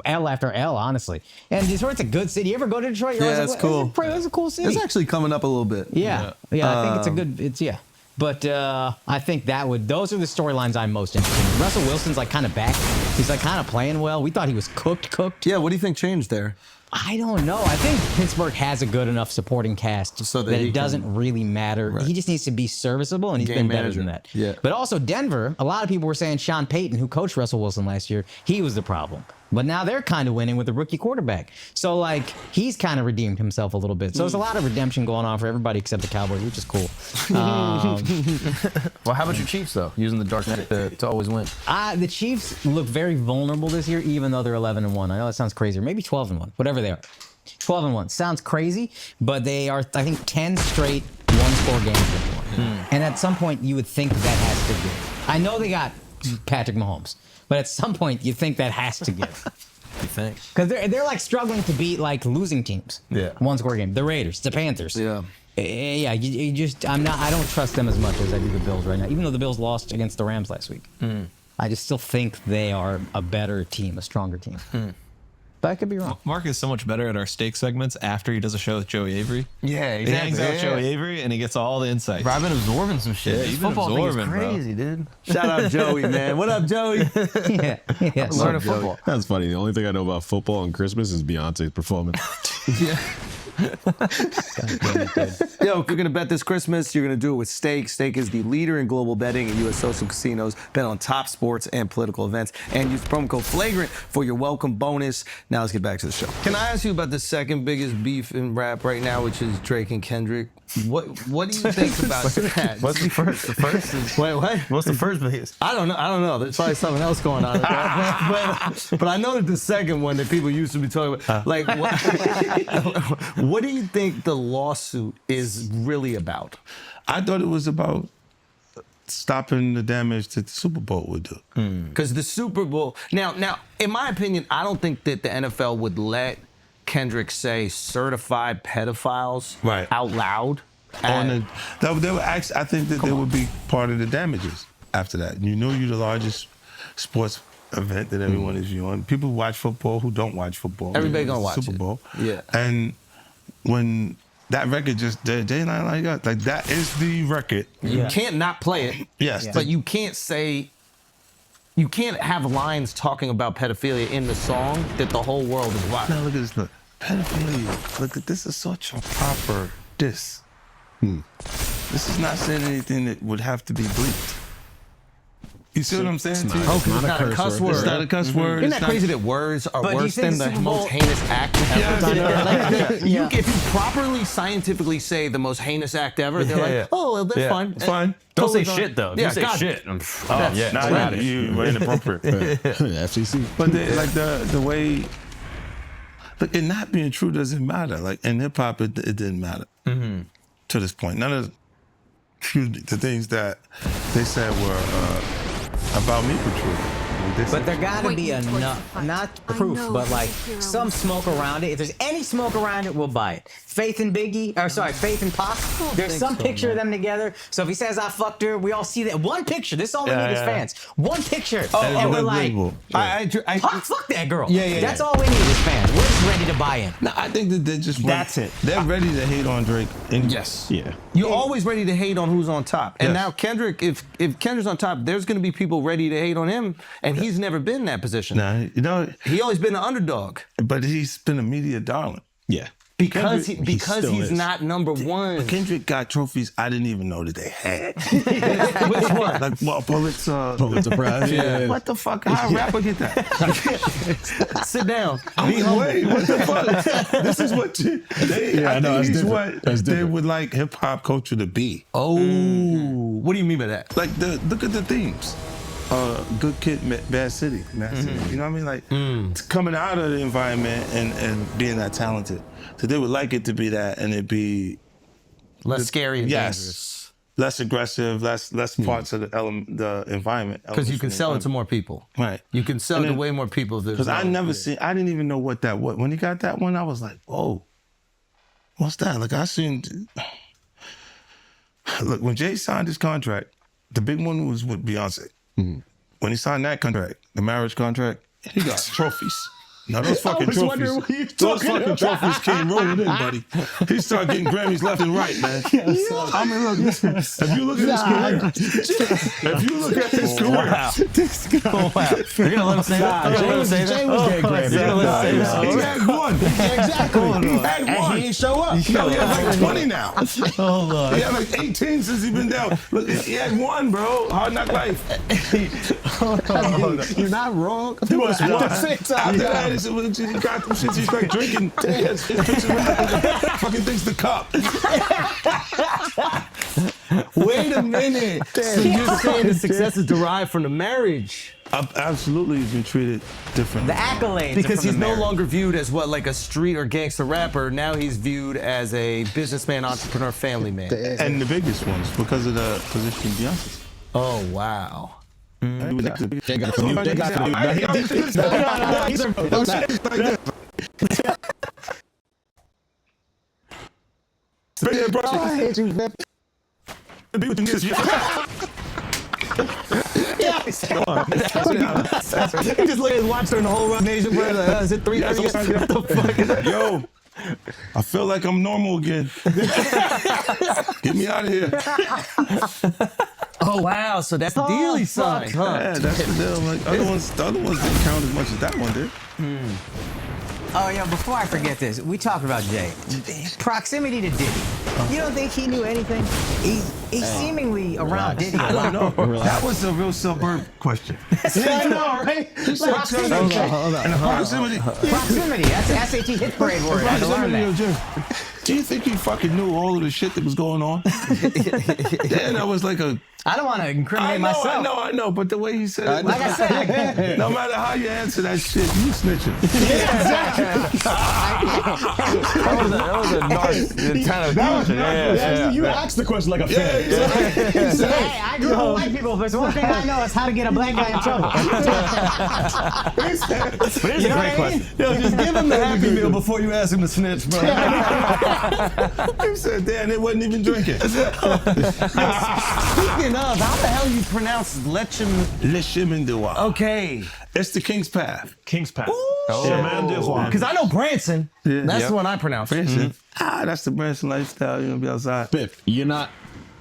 L after L, honestly. And Detroit's a good city. You ever go to Detroit? You're Yeah, always it's like, cool. It's a cool city. It's actually coming up a little bit. Yeah, I think it's a good. It's yeah. But I think those are the storylines I'm most interested in. Russell Wilson's like kind of back. He's like kind of playing well. We thought he was cooked. Yeah, what do you think changed there? I don't know. I think Pittsburgh has a good enough supporting cast So that that he it doesn't can- really matter. Right. He just needs to be serviceable, and he's Game been better manager. than that. Yeah. But also Denver, a lot of people were saying Sean Payton, who coached Russell Wilson last year, he was the problem. But now they're kind of winning with the rookie quarterback. So, like, he's kind of redeemed himself a little bit. So there's a lot of redemption going on for everybody except the Cowboys, which is cool. Well, how about your Chiefs though? Using the dark net to always win. The Chiefs look very vulnerable this year, even though they're 11-1. I know that sounds crazy. Or maybe 12-1, whatever they are. 12-1 sounds crazy, but they are, I think, 10 straight one-score games before. And at some point, you would think that has to give. I know they got Patrick Mahomes, but at some point, you think that has to give. You think? Because they're like struggling to beat like losing teams. Yeah. One-score game. The Raiders, the Panthers. Yeah. Yeah, you just I don't trust them as much as I do the Bills right now. Even though the Bills lost against the Rams last week, I just still think they are a better team, a stronger team. But I could be wrong. Mark is so much better at our steak segments after he does a show with Joey Avery. Yeah, He hangs out with Joey Avery and he gets all the insights. Bro, I've been absorbing some shit. Yeah, This you've been football thing is absorbing, bro. crazy, dude. Shout out Joey, man. What up, Joey? yeah. Learning football. That's funny. The only thing I know about football and Christmas is Beyonce's performance. Yo, if you're gonna bet this Christmas, you're gonna do it with Stake. Stake is the leader in global betting and U.S. social casinos. Bet on top sports and political events, and use promo code Flagrant for your welcome bonus. Now let's get back to the show. Can I ask you about the second biggest beef in rap right now, which is Drake and Kendrick? What do you think about that? What's the first? The first is Wait, what? what's the first biggest? I don't know. There's probably something else going on. but I know that the second one that people used to be talking about, like, what do you think the lawsuit is really about? I thought it was about stopping the damage that the Super Bowl would do. Because the Super Bowl now, in my opinion, I don't think that the NFL would let Kendrick say certified pedophiles Right. out loud. on the, they would actually, I think that they would be part of the damages after that. You know, you're the largest sports event that everyone is viewing. People watch football who don't watch football. Everybody You know, gonna watch Super it. Bowl. Yeah. And when that record just day night like that, like that is the record. You can't not play it. Yes. But you can't say, you can't have lines talking about pedophilia in the song that the whole world is watching. Now look at this. Look, pedophilia. Look, this is such a proper diss. This is not saying anything that would have to be bleeped. You see what I'm saying? to you? Oh, 'cause it's not a cuss word. It's not a cuss word. Isn't It's that crazy that words are But do you worse think than the the Super Bowl- most heinous act ever? Yeah. If you properly scientifically say the most heinous act ever, they're like, Yeah. oh, well, that's Yeah. fine. It's fine. Don't say Totally shit though. If Yeah, you say God. shit. Oh yeah. Nah, radish. you were inappropriate. FCC. But like the way, look, it not being true doesn't matter. Like in hip hop, it didn't matter to this point. None of the things that they said were about me were true. But there gotta be Pointing towards enough, the fight. not I proof, know but like the hero some smoke around it. If there's any smoke around it, we'll buy it. Faith and Biggie, or sorry, Faith and Pac. There's some picture of them together. So if he says I fucked her, we all see that one picture. This is all we Yeah, need as yeah. fans. One picture, And and we're it's like, believable. I Pac fucked that girl. Yeah. That's all we need as fans. We're just ready to buy in. No, I think that they just That's it. They're ready to hate on Drake. And Yes. Yeah. You're always ready to hate on who's on top. And Yes. now Kendrick, if Kendrick's on top, there's going to be people ready to hate on him, and he's never been in that position. Nah, you know, He always been an underdog but he's been a media darling. Yeah. because Kendrick, because he still he's is. not number one. Kendrick got trophies I didn't even know that they had. Which one? Like what Pulitzer. Pulitzer Prize. Yeah. What the fuck? How a rapper get that? Sit down. Wait, what the fuck? This is what they. Yeah, I know, think it's he's different. what That's they different. would like hip hop culture to be. Oh, what do you mean by that? Like look at the themes. Good Kid, Bad City, Mad City. You know what I mean? Like it's coming out of the environment and being that talented. So they would like it to be that, and it'd be Less scary and yes, dangerous. less aggressive, less parts of the environment. Because you can sell it to more people. Right. You can sell And to then- way more people. Because I never seen, I didn't even know what that was. When he got that one, I was like, whoa, what's that? Like I seen, look, when Jay signed his contract, the big one was with Beyonce. When he signed that contract, the marriage contract, he got trophies. Now those fucking was wondering trophies, what you those talking fucking about. trophies came rolling in, buddy. He started getting Grammys left and right, man. I mean, look, listen, if you look at his career, if you look at his career, Oh, wow. You're going to let him say that? You're gonna let him say that? Jay was getting Grammys. You're going to let him say that? he had one. Exactly. He had And one. he didn't show up. He had like 20 now. He had like 18 since he been down. Look, he had one, bro. Hard Knock Life. You're not wrong. He was one. After that, he got them shits. He's like drinking. His picture fucking thinks the cup. Wait a minute. So you're saying the success is derived from the marriage? Absolutely, he's been treated differently. The accolades. are Because from he's the no marriage. longer viewed as what, like a street or gangster rapper. Now he's viewed as a businessman, entrepreneur, family man. And the biggest ones because of the position Beyonce's. Oh, wow. Jay got He just look at his watch during the whole Rough Nation play. Like, is it 3:30? What the fuck is that? Yo, I feel like I'm normal again. Get me out of here. Oh, wow. So that's the deal he signed, huh? Yeah, that's the deal. Like the other ones didn't count as much as that one did. Oh, yeah, before I forget this, we talked about Jay. Proximity to Diddy. You don't think he knew anything? He's seemingly around Diddy a I lot. don't know. That was a real suburb question. I know, right? Proximity. Proximity. That's the SAT hit parade word. I had to learn that. Do you think he fucking knew all of the shit that was going on? Yeah, that was like a I don't want to incriminate myself. I know, but the way he said it, Like I said, no matter how you answer that shit, you snitching. That was a narc kind of question. You asked the question like a fan. hey, I grew up with white people, but the one thing I know is how to get a black guy in trouble. But it's a great question. Yo, just give him the Happy Meal before you ask him to snitch, bro. He said, damn, they wasn't even drinking. Speaking of, how the hell you pronounce Lechem? Le chemin de roi. Okay. It's the King's Path. King's Path. Chemin de Roi. Because I know Branson. Yeah. That's Yep. the one I pronounce. Branson. That's the Branson lifestyle. You're gonna be outside. Biff, you're not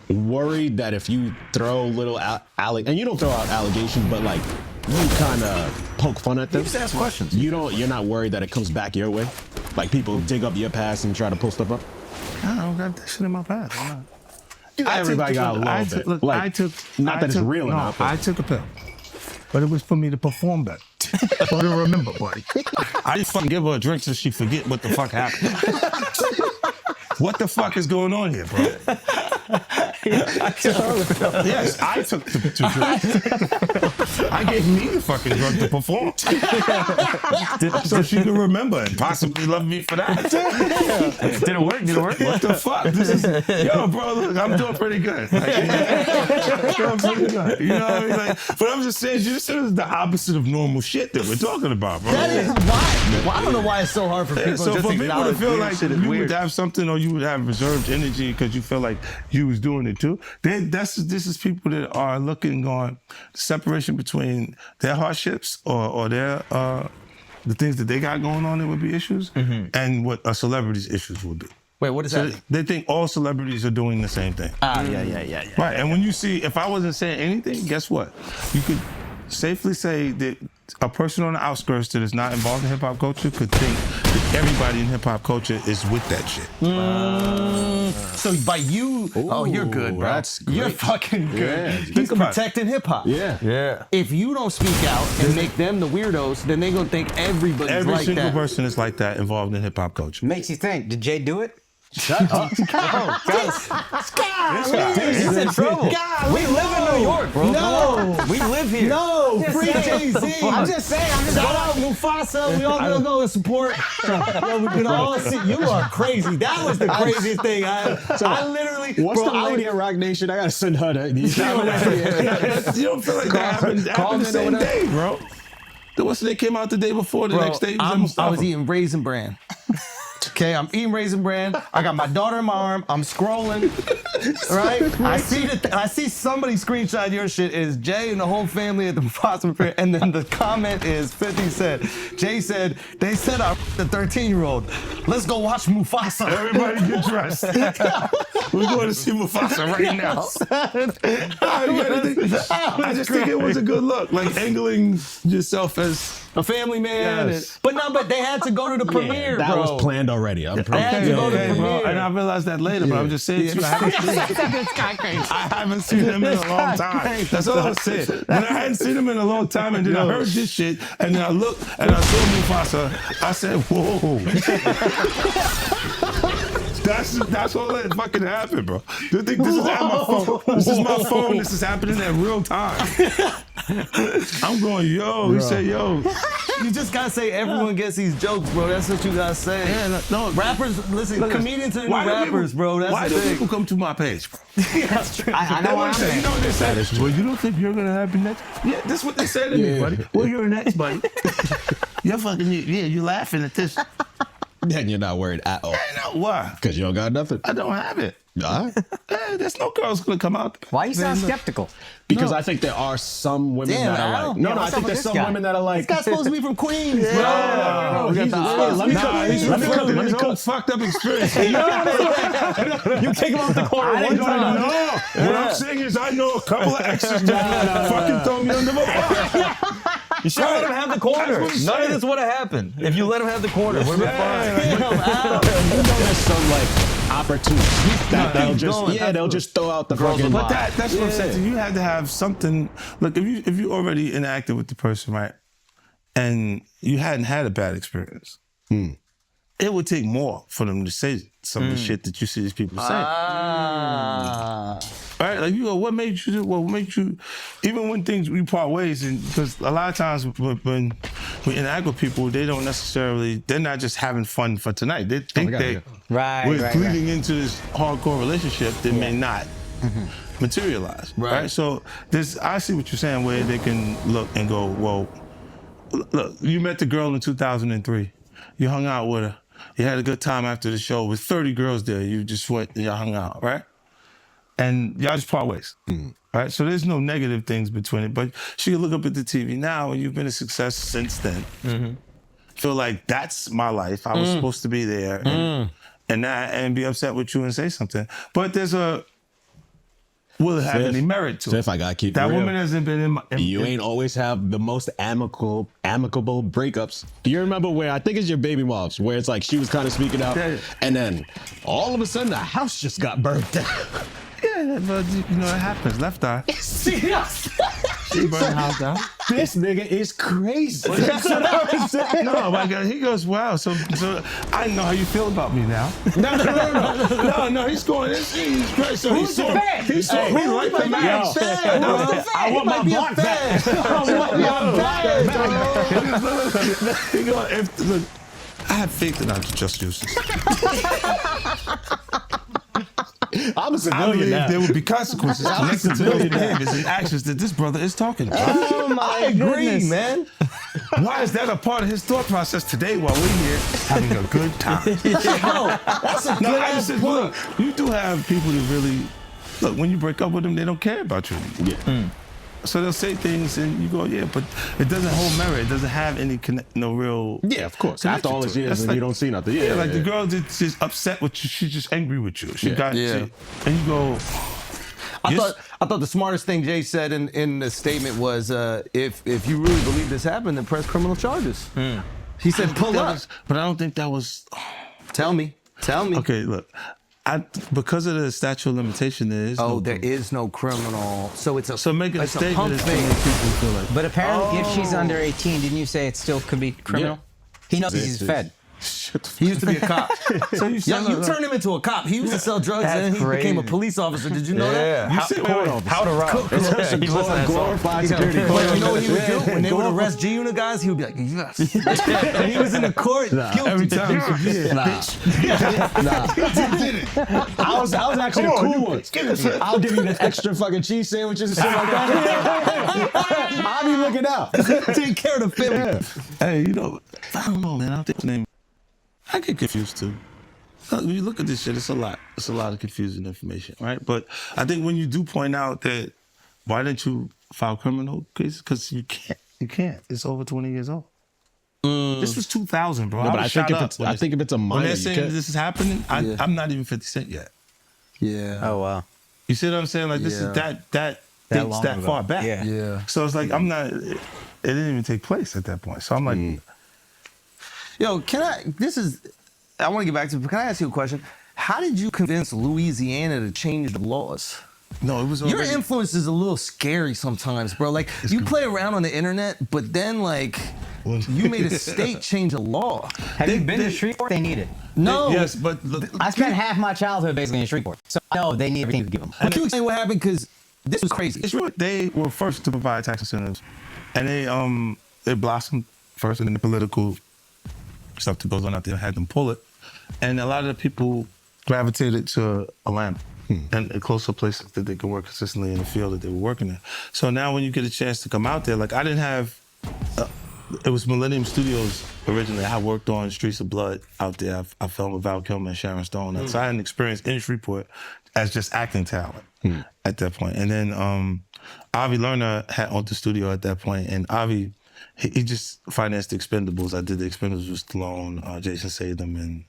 worried that if you throw little and you don't throw out allegations, but like you kind of poke fun at them. Just ask questions. You're not worried that it comes back your way, like people dig up your past and try to pull stuff up. I don't got that shit in my past. I'm not. Everybody got a little bit. Look, Like, I took. not that it's real or no, not, but- I took a pill, but it was for me to perform better. For to remember, buddy. I didn't fucking give her a drink so she forget what the fuck happened. What the fuck is going on here, bro? Yes, I took the drink. I gave me the fucking drug to perform. So she could remember and possibly love me for that. Did it work? Did it work? What the fuck? This is, yo, bro, look, I'm doing pretty good. Like, I'm pretty good. You know what I mean? Like, but I'm just saying, this is the opposite of normal shit that we're talking about, bro. That is why. Well, I don't know why it's so hard for people So just for to people to acknowledge feel weird like shit is you weird. would have something, or you would have reserved energy because you feel like you was doing it too, this is people that are looking on the separation between their hardships or their the things that they got going on that would be issues, and what a celebrity's issues would be. Wait, what does So that mean? they think all celebrities are doing the same thing. Yeah. Right, and when you see, if I wasn't saying anything, guess what? You could safely say that a person on the outskirts that is not involved in hip hop culture could think that everybody in hip hop culture is with that shit. So by you, you're good, bro. That's great. You're fucking good. Yeah. He's Think about it. protecting hip hop. Yeah. If you don't speak out and make them the weirdos, then they're gonna think everybody's Every like single that. person is like that involved in hip hop culture. Makes you think. Did Jay do it? He's in trouble. God, We live in New York, bro. No. We live here. No, free saying. Jay-Z. I'm just saying. I'm just Shout out Mufasa. We all gonna go and support. Yo, we can all see. You are crazy. That was the craziest thing. I literally. What's bro, the lady at Rock Nation? I gotta send her that. You don't feel like that happened the same day, bro. They came out the day before, the Bro, next day. I was Mustafa. eating Raisin Bran. Okay, I'm eating Raisin Bran. I got my daughter in my arm. I'm scrolling, right? I see somebody screenshot your shit. Is Jay and the whole family at the Mufasa fair, and then the comment is 50 said. Jay said they said I the 13-year-old. Let's go watch Mufasa. Everybody get dressed. We're going to see Mufasa right now. I just think it was a good look, like angling yourself as A family man. Yes. But they had to go to the premiere, that bro. was planned already. I'm They had to go to the bro. premiere. And I realized that later, but I'm just saying to you, I haven't seen him in a long time. That's all I'm saying. When I hadn't seen him in a long time, and then I heard this shit, and then I looked and I saw Mufasa, I said, whoa. That's all that fucking happened, bro. You think this is at my phone? This is my phone. This is happening at real time. I'm going, yo. He said, yo. You just gotta say everyone gets these jokes, bro. That's what you gotta say. Yeah, no, Rappers, listen, comedians are the new Why do rappers, people- bro. That's why the do thing. people come to my page, bro? That's true. I know They what wanna I'm say, you saying. know what they say? Well, you don't think you're gonna have the next? Yeah, that's what they say to me, buddy. Well, you're next, buddy. You're fucking, you're laughing at this. Then you're not worried at all. Why? Because you don't got nothing. I don't have it. All right. There's no girls gonna come out. Why you sound skeptical? Because I think there are some women Damn, that are Al. like. Yeah, No, I what's up think with there's this some guy? women that are like. This guy's supposed to be from Queens, bro. No, We got he's the- let me nah, cook- he's let me fucked cook- up let me his own cook. fucked up experience. You kick him off the corner I one didn't time. know. What I'm saying is, I know a couple of exes that fucking throw me under the bus. You should let him have the corner. That's what I'm None of saying. this would have happened if you let him have the corner. Would have been fine. You know there's some like opportunities that they'll just throw out the fucking. But that's what I'm saying. You had to have something. Look, if you already interacted with the person, right, and you hadn't had a bad experience, it would take more for them to say some of the shit that you see these people say. Right? Like, you go, what made you do? What made you, even when we part ways, and because a lot of times when we interact with people, they're not just having fun for tonight. They think we're bleeding into this hardcore relationship that may not materialize. Right. So I see what you're saying, where they can look and go, well, look, you met the girl in 2003. You hung out with her. You had a good time after the show with 30 girls there. You just went and y'all hung out, right? And y'all just part ways, right? So there's no negative things between it. But she can look up at the TV now, and you've been a success since then. Feel like that's my life. I was supposed to be there, and be upset with you and say something. But will it have any merit to it? If I gotta keep that it real, woman hasn't been you ain't always have the most amicable breakups. Do you remember where, I think it's your baby moms, where it's like she was kind of speaking out, and then all of a sudden the house just got burnt down. Yeah, but you know it happens. Left eye. She burned the house down. This nigga is crazy. That's what I was saying. No, my God, he goes, wow. So I know how you feel about me now. No. He's going. He's great. So Who's the fan? He like the man. I want my block back. He goes, look, I have faith in our just uses. I'm a I civilian believe now. there will be consequences connected to those behaviors and actions that this brother is talking about. Oh my goodness, man. Why is that a part of his thought process today while we're here having a good time? That's a No, I just said, look, you do have people that really, look, when you break up with them, they don't care about you anymore. Yeah. So they'll say things and you go, yeah, but it doesn't hold merit. It doesn't have any no real. Yeah, of course. After all connection these to it. years, That's and like, you don't see nothing. Yeah, like the girl that's just upset with you. She's just angry with you. She got and you go. I thought the smartest thing Jay said in the statement was, if you really believe this happened, then press criminal charges. He said, pull up. But I don't think that was. Tell me. Okay, look. Because of the statute of limitation, there is there is no criminal. So it's a so making a it's statement pump is fake. to make people feel like. But apparently, if she's under 18, didn't you say it still could be criminal? He knows he's fed. He used to be a cop. So you turned him into a cop. He used to sell drugs and then he became a police officer. Did you know that? You said, How to rob. glorified security. But you know what he would do? When they would arrest G-Unit guys, he would be like, yes. And he was in the court guilty. every time. I was actually a cool one. I'll give you the extra fucking cheese sandwiches and shit like that. I'll be looking out. Take care of the family. Hey, you know, I don't know, man. I don't think his name. I get confused too. When you look at this shit, it's a lot. It's a lot of confusing information, right? But I think when you do point out that, why didn't you file criminal cases? Because you can't. You can't. It's over 20 years old. This was 2000, bro. No, but was shot up when I think if it's a minor, when they're you saying can't. this is happening, I'm not even 50 Cent yet. Yeah. Oh wow. You see what I'm saying? Like this is that dates long that ago. far back. Yeah. Yeah. So it's like I'm not. It didn't even take place at that point. So I'm like. Yo, I want to get back to, can I ask you a question? How did you convince Louisiana to change the laws? No, it was Your already. influence is a little scary sometimes, bro. Like, you play around on the internet, but then, like, you made a state change a law. Have you been to Shreveport? They need it. No. Yes, but look, I spent half my childhood basically in Shreveport, so I know they need everything to give them. Can you explain what happened? Because this was crazy. it's true. They were first to provide tax incentives, and they blossomed first, and then the political stuff that goes on out there had them pull it, and a lot of the people gravitated to Atlanta and closer places that they could work consistently in the field that they were working in. So now when you get a chance to come out there, like I didn't have, it was Millennium Studios originally. I worked on Streets of Blood out there. I filmed with Val Kilmer and Sharon Stone. So I had an experience in Shreveport as just acting talent at that point. And then Avi Lerner had owned the studio at that point, and Avi, he just financed the Expendables. I did the Expendables with Stallone, Jason Statham, and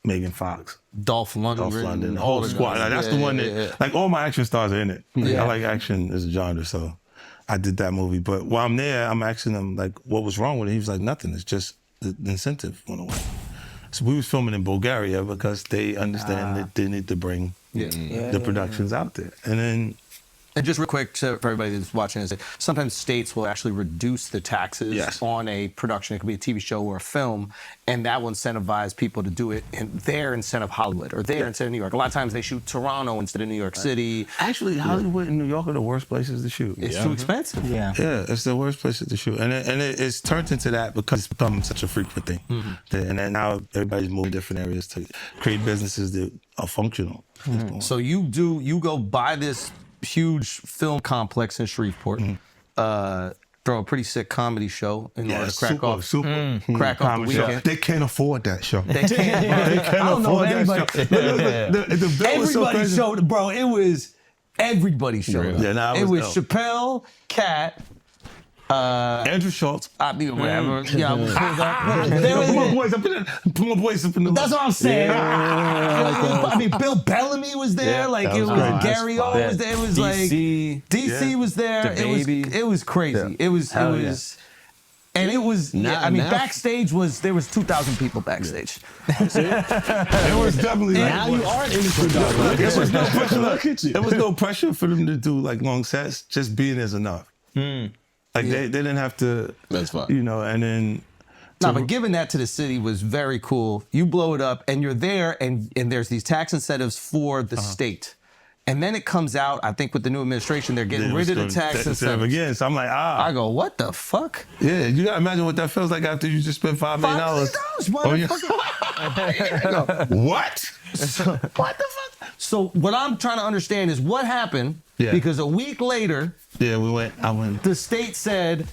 Megan Fox. Dolph Lundgren. Dolph Lundgren, the whole squad. Like, that's the one that, like, all my action stars are in it. Like, I like action as a genre, so I did that movie. But while I'm there, I'm asking him, like, what was wrong with it? He was like, nothing. It's just the incentive went away. So we was filming in Bulgaria because they understand that they need to bring the productions out there. And then And just real quick for everybody that's watching is that sometimes states will actually reduce the taxes Yes. on a production. It could be a TV show or a film, and that will incentivize people to do it in there instead of Hollywood or there instead of New York. A lot of times they shoot Toronto instead of New York City. Actually, Hollywood and New York are the worst places to shoot. It's too expensive. Yeah. Yeah, it's the worst places to shoot, and it's turned into that because it's become such a frequent thing. And then now everybody's moving different areas to create businesses that are functional. So you go buy this huge film complex in Shreveport, throw a pretty sick comedy show in order to crack off super crack off the comedy show. weekend. They can't afford that show. They can't. They can't I don't know afford if that show. anybody- The bill was so Everybody crazy. showed, bro. It was everybody showed up. Yeah, nah, it it was was dope. Chappelle, Cat, Andrew Schultz. I mean whatever. Yeah, Put my boys up in the. that's what I'm saying. I mean, Bill Bellamy was there. Like that it was was great. Gary O was there. It was DC. like DC was there. DaBaby. It was crazy. It was. And it was. Now- I mean, now- backstage there was 2,000 people backstage. It was definitely. Now you are an industry dog. Look There was no pressure. Look at you. There was no pressure for them to do like long sets. Just being is enough. Like they didn't have to. That's fine. You know, and then. No, but giving that to the city was very cool. You blow it up, and you're there, and there's these tax incentives for the state. And then it comes out, I think with the new administration, they're getting rid of the tax incentives. Again, so I'm like, I go, what the fuck? Yeah, you gotta imagine what that feels like after you just spent $5 million. What? What the fuck? So what I'm trying to understand is what happened, Yeah. because a week later, Yeah, I went. the state said,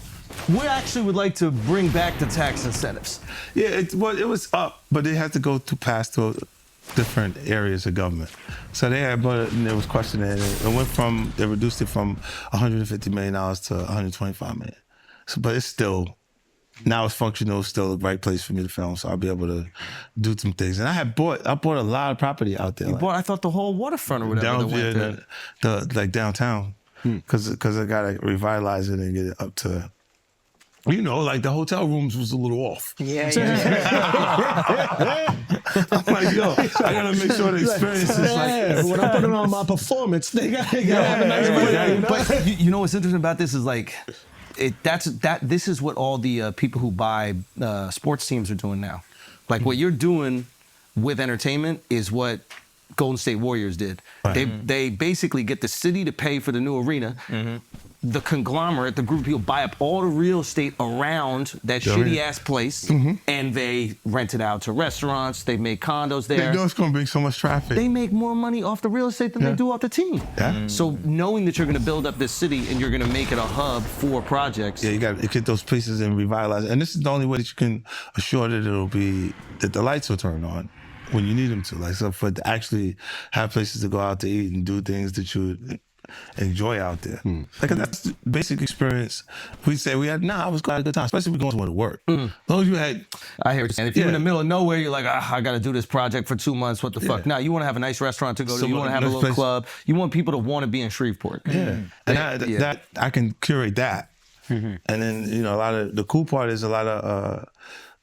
we actually would like to bring back the tax incentives. Yeah, it was up, but they had to go to pass to different areas of government. So they had, but there was questioning it. They reduced it from $150 million to $125 million. So, but it's still, now it's functional, it's still the right place for me to film, so I'll be able to do some things. And I bought a lot of property out there. Boy, I thought the whole waterfront or whatever that went there. the like downtown, because I gotta revitalize it and get it up to, you know, like the hotel rooms was a little off. Yeah. I'm like, yo, I gotta make sure the experience is Yeah, like. when I put it on my performance, they gotta have a nice break, you know? But you know what's interesting about this is like, this is what all the people who buy sports teams are doing now. Like what you're doing with entertainment is what Golden State Warriors did. They basically get the city to pay for the new arena. The conglomerate, the group of people buy up all the real estate around that shitty ass place, and they rent it out to restaurants. They make condos They there. know it's gonna bring so much traffic. They make more money off the real estate than they do off the team. Yeah. So knowing that you're going to build up this city and you're going to make it a hub for projects. Yeah, you got to get those places and revitalize it. And this is the only way that you can assure that the lights will turn on when you need them to. Like, so for to actually have places to go out to eat and do things that you would enjoy out there. Like, that's the basic experience. I was glad a good time, especially if we're going to work. As long as you had, I hear what you're saying. If you're in Yeah. the middle of nowhere, you're like, I got to do this project for 2 months. What the fuck? Now you want to have a nice restaurant to go to. Some You want to have a nice little place. club. You want people to want to be in Shreveport. yeah. And that I can curate that. And then, you know, the cool part is a lot of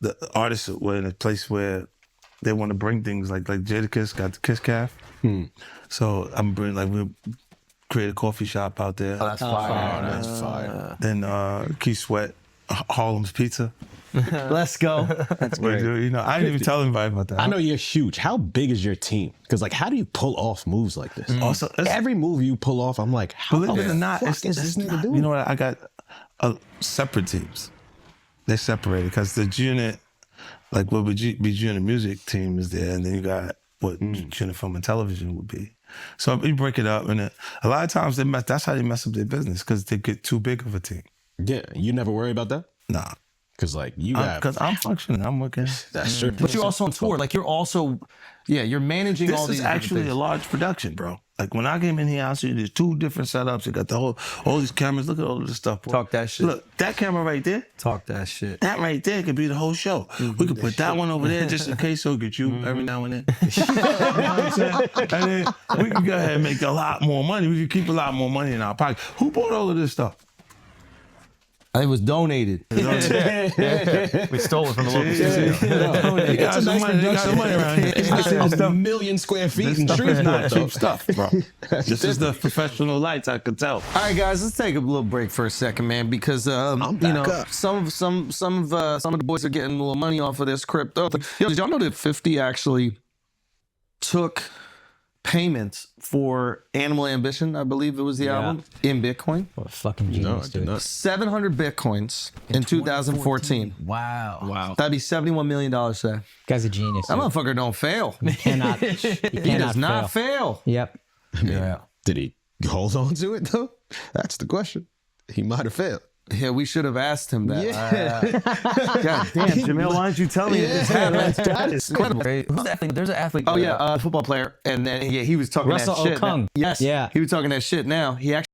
the artists were in a place where they want to bring things like Jadakiss got the Kiss Caf. So I'm bringing, like, we create a coffee shop out there. That's fire. That's fire. Then Keith Sweat, Harlem's Pizza. Let's go. That's We do, you know, I didn't even tell anybody about that. I know you're huge. How big is your team? Because like, how do you pull off moves like this? Also, Every move you pull off, I'm like, how believe it the or not, fuck it's is this nigga not, doing? you know what? I got separate teams. They're separated because the unit, like what would be unit music team is there, and then you got what unit film and television would be. So you break it up, and a lot of times that's how they mess up their business because they get too big of a team. Yeah, you never worry about that? Nah, Because like you have because I'm functioning, I'm working. that's true. But you're also on tour. Like you're also, you're managing all This these is different actually things. a large production, bro. Like when I came in here, I see there's 2 different setups. You got all these cameras. Look at all of this stuff, bro. Talk that shit. Look, that camera right there. Talk that shit. That right there could be the whole show. We could put that one over there just in case so get you every now and then. You know what I'm saying? And then we could go ahead and make a lot more money. We could keep a lot more money in our pocket. Who bought all of this stuff? It was donated. We stole it from the local studio. They got some money, they got some money around here. It's not a million square feet in This stuff is Shreveport, not though. cheap stuff, bro. This is the professional lights, I could tell. All right, guys, let's take a little break for a second, man, because back up. some of the boys are getting a little money off of this crypto. Yo, did y'all know that 50 actually took payments for Animal Ambition? I believe it was the album in Bitcoin. What a fucking No, genius, I did dude. not. 700 Bitcoins in 2014. Wow. Wow. That'd be $71 million today. Guy's a genius. That dude. motherfucker don't fail. Cannot, he He cannot does not fail. Yep. Yeah. Did he hold on to it though? That's the question. He might have failed. Yeah, we should have asked him that. Yeah. God damn, Jamil, why didn't you tell me this happened? That is Incredible. Who's the athlete? There's an athlete. Oh yeah, football player, and then he was talking Russell that shit. Okung. Yes, Yeah. he was talking that shit. Now he actually